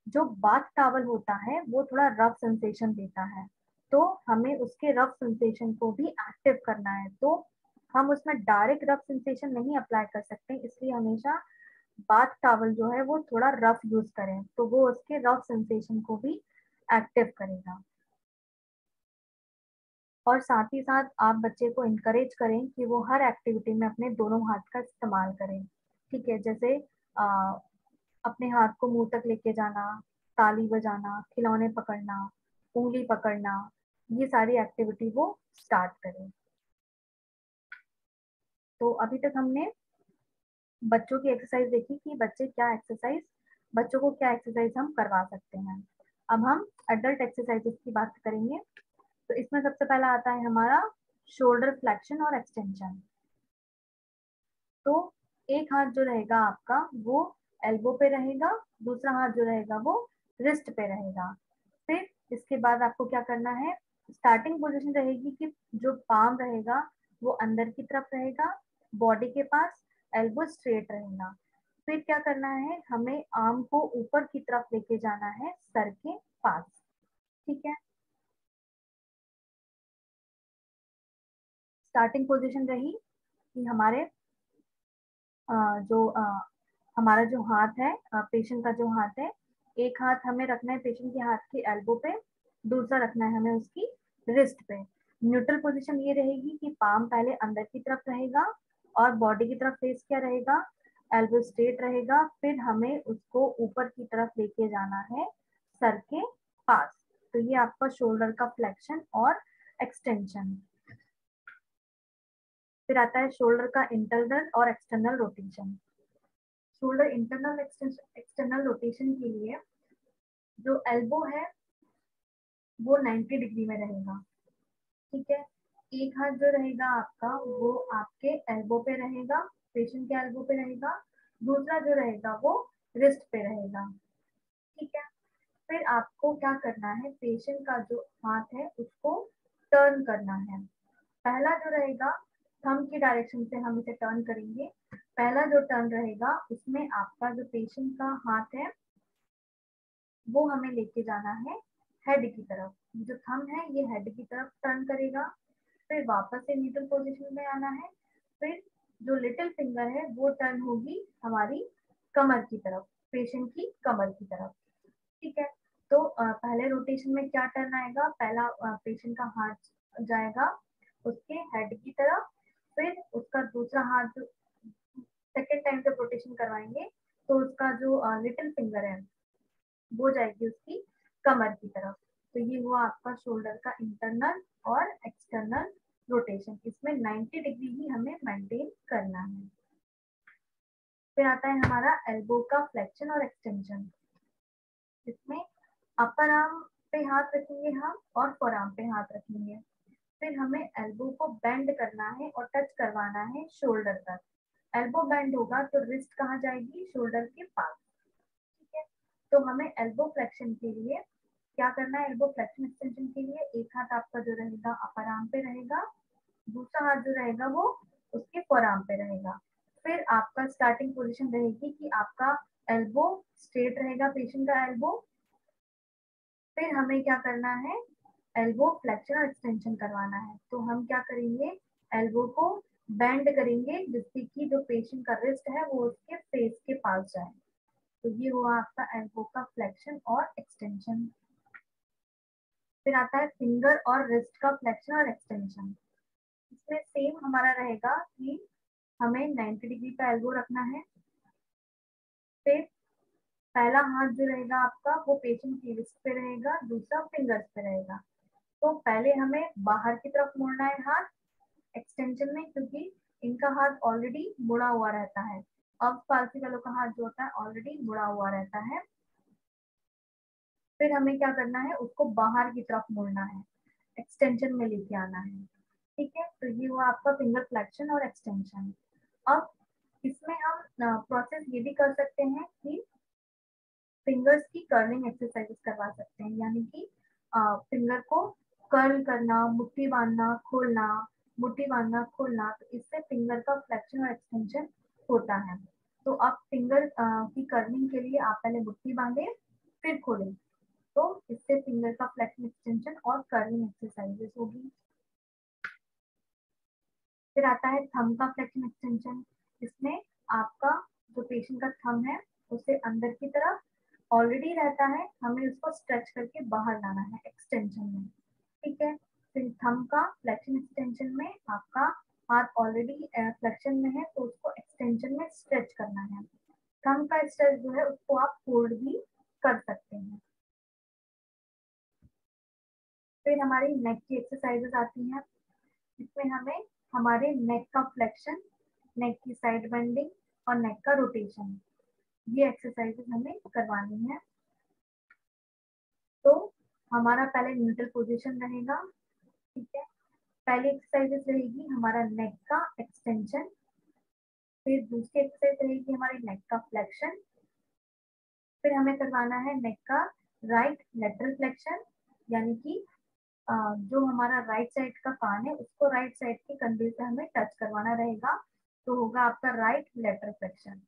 जो बाथ टॉवल होता है वो थोड़ा रफ सेंसेशन देता है, तो हमें उसके रफ सेंसेशन को भी एक्टिव करना है। तो हम उसमें डायरेक्ट रफ सेंसेशन नहीं अप्लाई कर सकते, इसलिए हमेशा बाथ टॉवल जो है वो थोड़ा रफ यूज करें, तो वो उसके रफ सेंसेशन को भी एक्टिव करेगा। और साथ ही साथ आप बच्चे को इनकरेज करें कि वो हर एक्टिविटी में अपने दोनों हाथ का इस्तेमाल करें, ठीक है। जैसे अपने हाथ को मुंह तक लेके जाना, ताली बजाना, खिलौने पकड़ना, उंगली पकड़ना, ये सारी एक्टिविटी वो स्टार्ट करें। तो अभी तक हमने बच्चों की एक्सरसाइज देखी कि बच्चों को क्या एक्सरसाइज हम करवा सकते हैं। अब हम एडल्ट एक्सरसाइजेस की बात करेंगे। तो इसमें सबसे पहला आता है हमारा शोल्डर फ्लेक्शन और एक्सटेंशन। तो एक हाथ जो रहेगा आपका वो एल्बो पे रहेगा, दूसरा हाथ जो रहेगा वो रिस्ट पे रहेगा। फिर इसके बाद आपको क्या करना है, स्टार्टिंग पोजीशन रहेगी कि जो पाम रहेगा वो अंदर की तरफ रहेगा, बॉडी के पास, एल्बो स्ट्रेट रहेगा। फिर क्या करना है, हमें आर्म को ऊपर की तरफ लेके जाना है सर के पास, ठीक है। स्टार्टिंग पोजीशन रही कि जो हमारा जो हाथ है, पेशेंट का जो हाथ है, एक हाथ हमें रखना है पेशेंट के हाथ की एल्बो पे, दूसरा रखना है हमें उसकी रिस्ट पे। न्यूट्रल पोजीशन ये रहेगी कि पाम पहले अंदर की तरफ रहेगा और बॉडी की तरफ फेस क्या रहेगा, एल्बो स्ट्रेट रहेगा। फिर हमें उसको ऊपर की तरफ लेके जाना है सर के पास। तो ये आपका शोल्डर का फ्लेक्शन और एक्सटेंशन। फिर आता है शोल्डर का इंटरनल और external rotation. Shoulder internal external rotation के लिए जो एल्बो है वो 90 डिग्री में रहेगा, ठीक है। एक हाथ जो रहेगा आपका वो आपके एल्बो पे रहेगा, पेशेंट के एल्बो पे रहेगा, दूसरा जो रहेगा वो रिस्ट पे रहेगा, ठीक है। फिर आपको क्या करना है, पेशेंट का जो हाथ है उसको टर्न करना है। पहला जो रहेगा, थंब की डायरेक्शन से हम इसे टर्न करेंगे। पहला जो टर्न रहेगा उसमें आपका जो पेशेंट का हाथ है वो हमें लेके जाना है हेड की तरफ। जो थंब है ये हेड की तरफ टर्न करेगा, फिर वापस से न्यूट्रल पोजीशन में आना है। फिर जो लिटिल फिंगर है वो टर्न होगी हमारी कमर की तरफ, पेशेंट की कमर की तरफ, ठीक है। तो पहले रोटेशन में क्या टर्न आएगा, पहला पेशेंट का हाथ जाएगा उसके हेड की तरफ, फिर उसका दूसरा हाथ सेकेंड टाइम जब रोटेशन करवाएंगे तो उसका जो लिटिल फिंगर है वो जाएगी उसकी कमर की तरफ। तो ये हुआ आपका शोल्डर का इंटरनल और एक्सटर्नल रोटेशन। इसमें 90 डिग्री ही हमें मेंटेन करना है। फिर आता है हमारा एल्बो का फ्लेक्शन और एक्सटेंशन। इसमें अपर आर्म पे हाथ रखेंगे हम और फोर आर्म पे हाथ रखेंगे। फिर हमें एल्बो को बेंड करना है और टच करवाना है शोल्डर तक। एल्बो बेंड होगा तो रिस्ट कहाँ जाएगी, शोल्डर के पास। ठीक है, तो हमें एल्बो फ्लेक्शन के लिए क्या करना है, एल्बो फ्लेक्शन एक्सटेंशन के लिए एक हाथ आपका जो रहेगा अपर आर्म पे रहेगा, दूसरा हाथ जो रहेगा वो उसके फोर आर्म पे रहेगा। फिर आपका स्टार्टिंग पोजीशन रहेगी कि आपका एल्बो स्ट्रेट रहेगा, पेशेंट का एल्बो। फिर हमें क्या करना है, एल्बो फ्लेक्शन और एक्सटेंशन करवाना है। तो हम क्या करेंगे, एल्बो को बेंड करेंगे जिससे कि जो पेशेंट का रिस्ट है वो उसके फेस के पास जाए। तो ये हुआ आपका एल्बो का फ्लेक्शन और एक्सटेंशन। फिर आता है फिंगर और रिस्ट का फ्लेक्शन और एक्सटेंशन। इसमें सेम हमारा रहेगा कि हमें 90 डिग्री पे एल्बो रखना है। फिर पहला हाथ जो रहेगा आपका वो पेशेंट की रिस्ट पे रहेगा, दूसरा फिंगर्स पे रहेगा। तो पहले हमें बाहर की तरफ मोड़ना है हाथ एक्सटेंशन में, क्योंकि इनका हाथ ऑलरेडी मुड़ा हुआ रहता है। अब पालसी वालों का हाथ जो होता है ऑलरेडी मुड़ा हुआ रहता है। फिर हमें क्या करना है, उसको बाहर की तरफ मोड़ना है, एक्सटेंशन में लेके आना है। ठीक है, तो ये हुआ आपका फिंगर फ्लेक्शन और एक्सटेंशन। अब इसमें हम प्रोसेस ये भी कर सकते हैं कि फिंगर्स की कर्लिंग एक्सरसाइजेस करवा सकते हैं, यानी कि फिंगर को कर्ल करना, मुट्ठी बांधना खोलना, मुट्ठी बांधना खोलना, तो इससे फिंगर का फ्लेक्शन और एक्सटेंशन होता है। तो आप फिंगर की कर्लिंग के लिए आप पहले मुट्ठी बांधे फिर खोलें, तो इससे फिंगर का फ्लेक्शन एक्सटेंशन और कर्लिंग एक्सरसाइजेस होगी। फिर आता है थंब का फ्लेक्शन एक्सटेंशन। इसमें आपका जो पेशेंट का थंब है उसे अंदर की तरफ ऑलरेडी रहता है, हमें उसको स्ट्रेच करके बाहर लाना है एक्सटेंशन में। ठीक है, फिर थंब का फ्लेक्शन एक्सटेंशन में आपका हाथ ऑलरेडी फ्लेक्शन में है तो उसको एक्सटेंशन में स्ट्रेच करना है। थंब का स्ट्रेच जो है उसको आप फोल्ड भी कर सकते हैं। फिर हमारी नेक की एक्सरसाइजेस आती हैं। इसमें हमें हमारे नेक का फ्लेक्शन, नेक की साइड बेंडिंग और नेक का रोटेशन, ये एक्सरसाइजेस हमें करवानी है। तो हमारा पहले न्यूट्रल पोजीशन रहेगा। ठीक है, पहली एक्सरसाइजेस रहेगी हमारा नेक का एक्सटेंशन, फिर दूसरी एक्सरसाइज रहेगी हमारी नेक का फ्लेक्शन, फिर हमें करवाना है नेक का राइट लेटरल फ्लेक्शन, यानी कि जो हमारा राइट साइड का कान है उसको राइट साइड के कंधे से हमें टच करवाना रहेगा, तो होगा आपका राइट लेटरल फ्लेक्शन।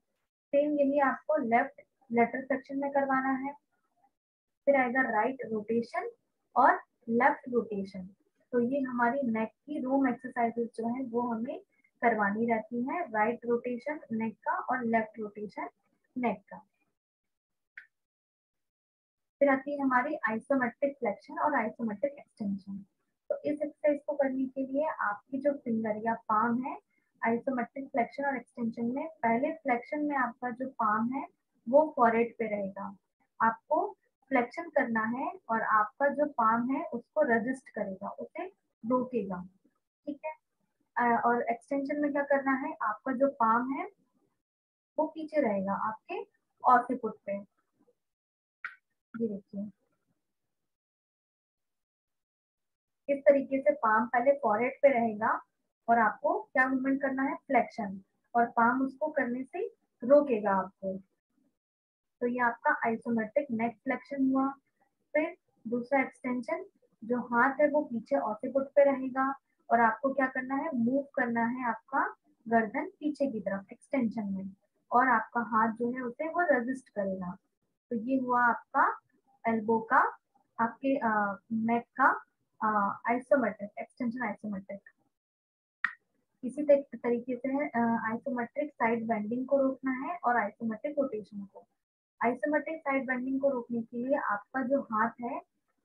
सेम यही आपको लेफ्ट लेटरल फ्लेक्शन में करवाना है। फिर आएगा राइट रोटेशन और लेफ्ट रोटेशन। तो ये हमारी नेक की रूम एक्सरसाइजेस जो है वो हमें करवानी रहती है, राइट रोटेशन नेक का और लेफ्ट रोटेशन नेक का। फिर आती है हमारी आइसोमेट्रिक फ्लेक्शन और आइसोमेट्रिक एक्सटेंशन। तो इस एक्सरसाइज को करने के लिए आपकी जो फिंगर या पाम है, आइसोमेट्रिक फ्लेक्शन और एक्सटेंशन में पहले फ्लेक्शन में आपका जो पाम है वो फॉरहेड पे रहेगा, आपको फ्लेक्शन करना है और आपका जो पाम है उसको रेजिस्ट करेगा, उसे रोकेगा। ठीक है, और एक्सटेंशन में क्या करना है, आपका जो पाम है वो पीछे रहेगा आपके ऑसिकुट पे। ये देखिए इस तरीके से पाम पहले फॉरहेड पे रहेगा और आपको क्या मूवमेंट करना है, फ्लेक्शन, और पाम उसको करने से रोकेगा आपको। तो ये आपका आइसोमेट्रिक नेक फ्लेक्शन हुआ। फिर दूसरा एक्सटेंशन, जो हाथ है वो पीछे ऑसिकुट पे रहेगा और आपको क्या करना है, मूव करना है आपका गर्दन पीछे की तरफ एक्सटेंशन में, और आपका हाथ जो है उसे वो रेजिस्ट करेगा। तो ये हुआ आपका एल्बो का, आपके नेक का आइसोमेट्रिक एक्सटेंशन आइसोमेट्रिक। इसी तरीके से है आइसोमेट्रिक साइड बेंडिंग को रोकना है और आइसोमेट्रिक रोटेशन को। आइसोमेट्रिक साइड बेंडिंग को रोकने के लिए आपका जो हाथ है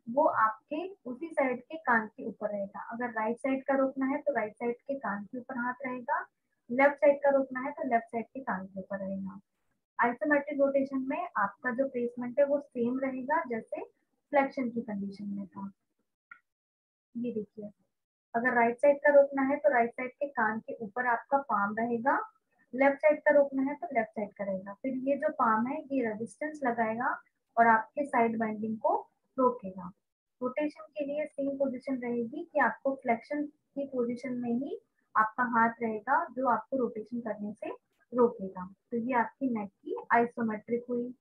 वो आपके उसी साइड के कान के ऊपर रहेगा। अगर राइट साइड का रोकना है तो राइट साइड के कान के ऊपर हाथ रहेगा, लेफ्ट साइड का रोकना है तो लेफ्ट साइड के कान के ऊपर रहेगा। आइसोमेट्रिक रोटेशन में आपका जो प्लेसमेंट है वो सेम रहेगा जैसे फ्लेक्शन की कंडीशन में था। ये देखिए, अगर राइट साइड का रोकना है तो राइट साइड के कान के ऊपर आपका पाम रहेगा, लेफ्ट साइड का रोकना है तो लेफ्ट साइड का रहेगा। फिर ये जो पाम है ये रेजिस्टेंस लगाएगा और आपके साइड बाइंडिंग को रोकेगा। रोटेशन के लिए सेम पोजीशन रहेगी कि आपको फ्लेक्शन की पोजीशन में ही आपका हाथ रहेगा जो आपको रोटेशन करने से रोकेगा। तो ये आपकी नेक की आइसोमेट्रिक हुई।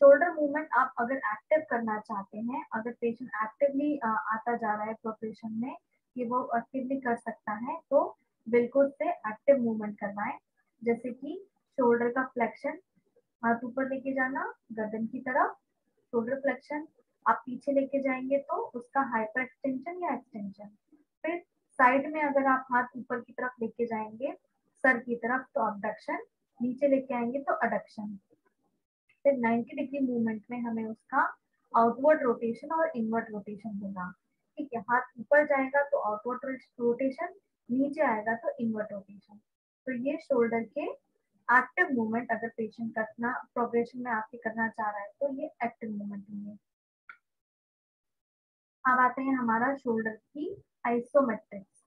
शोल्डर मूवमेंट आप अगर एक्टिव करना चाहते हैं, अगर पेशेंट एक्टिवली आता जा रहा है प्रोफेशन में कि वो एक्टिवली कर सकता है, तो बिल्कुल से एक्टिव मूवमेंट करवाएं। जैसे कि शोल्डर का फ्लेक्शन, हाथ ऊपर लेके जाना गर्दन की तरफ, शोल्डर फ्लेक्शन। आप पीछे लेके जाएंगे तो उसका हाइपर एक्सटेंशन या एक्सटेंशन। फिर साइड में अगर आप हाथ ऊपर की तरफ लेके जाएंगे सर की तरफ तो अबडक्शन, नीचे लेके आएंगे तो अडक्शन। फिर 90 डिग्री मूवमेंट में हमें उसका आउटवर्ड रोटेशन और इनवर्ट रोटेशन होगा। ठीक है, हाथ ऊपर जाएगा तो आउटवर्ड रोटेशन, नीचे आएगा तो इनवर्ट रोटेशन। तो ये शोल्डर के एक्टिव मूवमेंट अगर पेशेंट करना प्रोग्रेशन में आपके करना चाह रहा है तो ये एक्टिव मूवमेंट होंगे। अब आते हैं हमारा शोल्डर की आइसोमेट्रिक्स।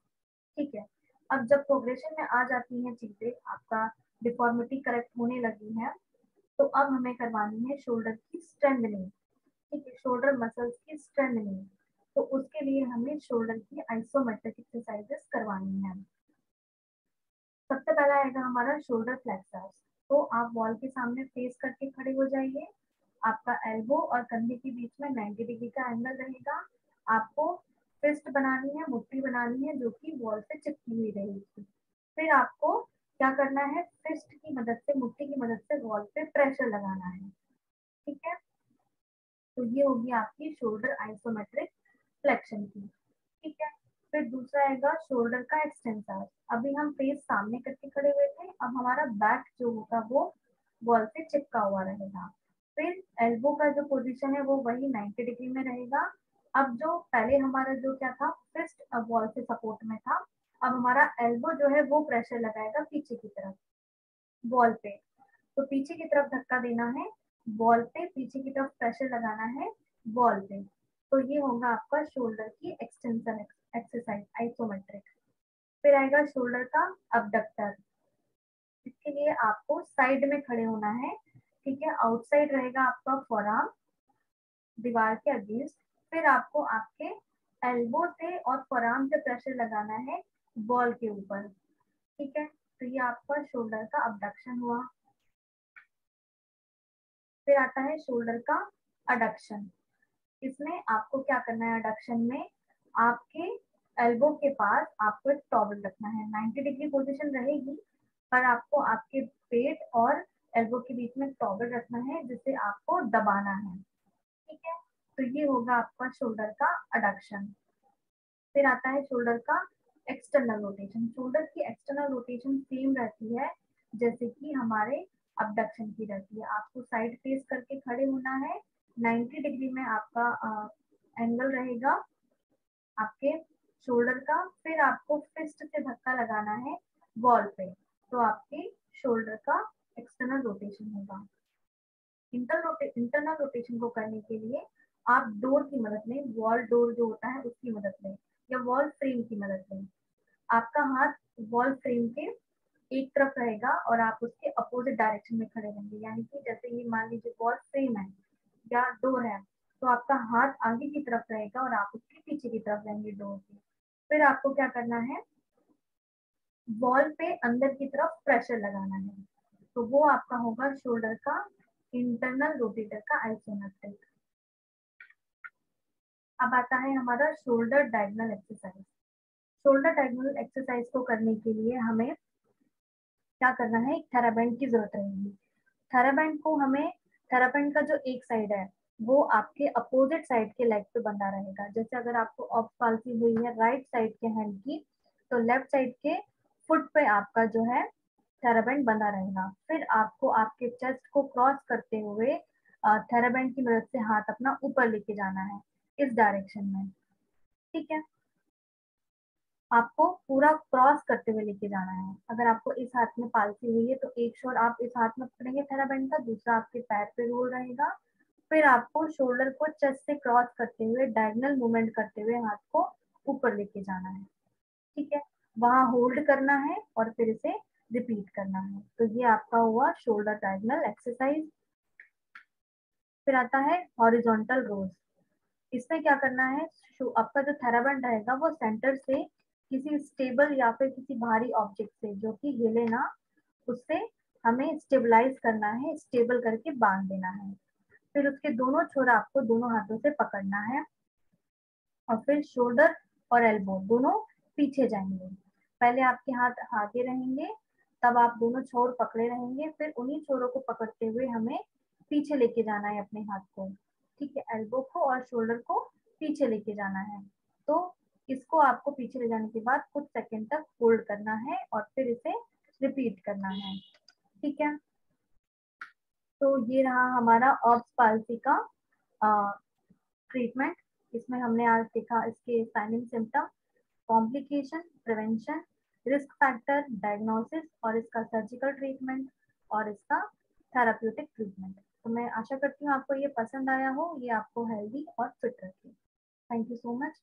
ठीक है, अब जब प्रोग्रेशन में आ जाती हैं चीजें, आपका डिफॉर्मिटी करेक्ट होने लगी है, तो अब हमें करवानी है शोल्डर की स्ट्रेंथनिंग। ठीक है, शोल्डर मसल्स की स्ट्रेंथनिंग। तो उसके लिए हमें शोल्डर की आइसोमेट्रिक एक्सरसाइजेस करवानी है। सबसे पहला आएगा हमारा शोल्डर फ्लेक्सर्स। तो आप वॉल के सामने फेस करके खड़े हो जाइए। आपका एल्बो और कंधे के बीच में 90 डिग्री का एंगल रहेगा। आपको फिस्ट बनानी है, मुट्ठी बनानी है जो कि वॉल से चिपकी हुई रहेगी। फिर आपको क्या करना है, फिस्ट की मदद से, मुट्ठी की मदद से वॉल पे प्रेशर लगाना है। ठीक है, तो ये होगी आपकी शोल्डर आइसोमेट्रिक फ्लेक्शन की। ठीक है, फिर दूसरा आएगा शोल्डर का एक्सटेंसर। अभी हम फेस सामने करके खड़े हुए थे, अब हमारा बैक जो होगा वो वॉल से चिपका हुआ रहेगा। फिर एल्बो का जो पोजीशन है वो वही 90 डिग्री में रहेगा। अब जो पहले हमारा जो क्या था, फिस्ट वॉल से सपोर्ट में था, अब हमारा एल्बो जो है वो प्रेशर लगाएगा पीछे की तरफ वॉल पे। तो पीछे की तरफ धक्का देना है वॉल पे, पीछे की तरफ प्रेशर लगाना है वॉल पे। तो ये होगा आपका शोल्डर की एक्सटेंशन एक्सरसाइज आइसोमेट्रिक। फिर आएगा शोल्डर का अबडक्टर। इसके लिए आपको साइड में खड़े होना है। ठीक है, आउटसाइड रहेगा आपका फोरआर्म दीवार के अगेंस्ट। फिर आपको आपके एल्बो से और फोरआर्म से प्रेशर लगाना है वॉल के ऊपर। ठीक है, तो ये आपका शोल्डर का अबडक्शन हुआ। फिर आता है शोल्डर का अडक्शन। इसमें आपको क्या करना है, अडक्शन में आपके एल्बो के पास आपको एक टॉवल रखना है। 90 डिग्री पोजीशन रहेगी पर आपको आपके पेट और एल्बो के बीच में टॉवल रखना है जिसे आपको दबाना है। ठीक है, तो ये होगा आपका शोल्डर का अडक्शन। फिर आता है शोल्डर का एक्सटर्नल रोटेशन। शोल्डर की एक्सटर्नल रोटेशन सेम रहती है जैसे कि हमारे अबडक्शन की रहती है। आपको साइड फेस करके खड़े होना है, 90 डिग्री में आपका एंगल रहेगा आपके शोल्डर का। फिर आपको फिस्ट से धक्का लगाना है वॉल पे, तो आपके शोल्डर का एक्सटर्नल रोटेशन होगा। इंटरनल रोटेशन को करने के लिए आप डोर की मदद लें, वॉल डोर जो होता है उसकी मदद लें या वॉल फ्रेम की मदद लें। आपका हाथ वॉल फ्रेम के एक तरफ रहेगा और आप उसके अपोजिट डायरेक्शन में खड़े रहेंगे। यानी कि जैसे ये मान लीजिए वॉल फ्रेम है या डोर है, तो आपका हाथ आगे की तरफ रहेगा और आप उसके पीछे की तरफ रहेंगे डोर के। फिर आपको क्या करना है, वॉल पे अंदर की तरफ प्रेशर लगाना है। तो वो आपका होगा शोल्डर का इंटरनल रोटेटर का आइसोमेट्रिक। अब आता है हमारा shoulder diagonal exercise. Shoulder diagonal exercise को करने के लिए हमें क्या करना है, एक थेराबैंड की जरूरत रहेगी। थेराबैंड को हमें, थेराबैंड का जो एक साइड है वो आपके अपोजिट साइड के लेग पे बंधा रहेगा। जैसे अगर आपको ऑफ पाल्सी हुई है राइट साइड के हैंड की, तो लेफ्ट साइड के फुट पे आपका जो है थेराबैंड बंधा रहेगा। फिर आपको आपके चेस्ट को क्रॉस करते हुए थेराबैंड की मदद से हाथ अपना ऊपर लेके जाना है इस डायरेक्शन में। ठीक है, आपको पूरा क्रॉस करते हुए लेके जाना है। अगर आपको इस हाथ में पालसी हुई है तो एक शोर आप इस हाथ में पकड़ेंगे थेराबैंड का, दूसरा आपके पैर पे रोल रहेगा। फिर आपको शोल्डर को चेस्ट से क्रॉस करते हुए डायगोनल मूवमेंट करते हुए हाथ को ऊपर लेके जाना है। ठीक है, वहां होल्ड करना है और फिर इसे रिपीट करना है। तो ये आपका हुआ शोल्डर डायगोनल एक्सरसाइज। फिर आता है हॉरिजॉन्टल रोज। इसमें क्या करना है, आपका जो थेराबंड रहेगा वो सेंटर से किसी स्टेबल या फिर किसी भारी ऑब्जेक्ट से जो कि हिले ना, उससे हमें स्टेबलाइज करना है, स्टेबल करके बांध देना है। फिर उसके दोनों छोर आपको दोनों हाथों से पकड़ना है और फिर शोल्डर और एल्बो दोनों पीछे जाएंगे। पहले आपके हाथ आगे रहेंगे, तब आप दोनों छोर पकड़े रहेंगे, फिर उन्हीं छोरों को पकड़ते हुए हमें पीछे लेके जाना है अपने हाथ को। ठीक है, एल्बो को और शोल्डर को पीछे लेके जाना है। तो इसको आपको पीछे ले जाने के बाद कुछ सेकंड तक होल्ड करना है और फिर इसे रिपीट करना है। ठीक है, तो ये रहा हमारा ऑब्स पाल्सी का ट्रीटमेंट। इसमें हमने आज देखा इसके sign symptom, complication, prevention, risk factor, diagnosis और इसका सर्जिकल ट्रीटमेंट और इसका थेराप्यूटिक ट्रीटमेंट। तो मैं आशा करती हूँ आपको ये पसंद आया हो, ये आपको हेल्दी और फिट रखे। Thank you so much.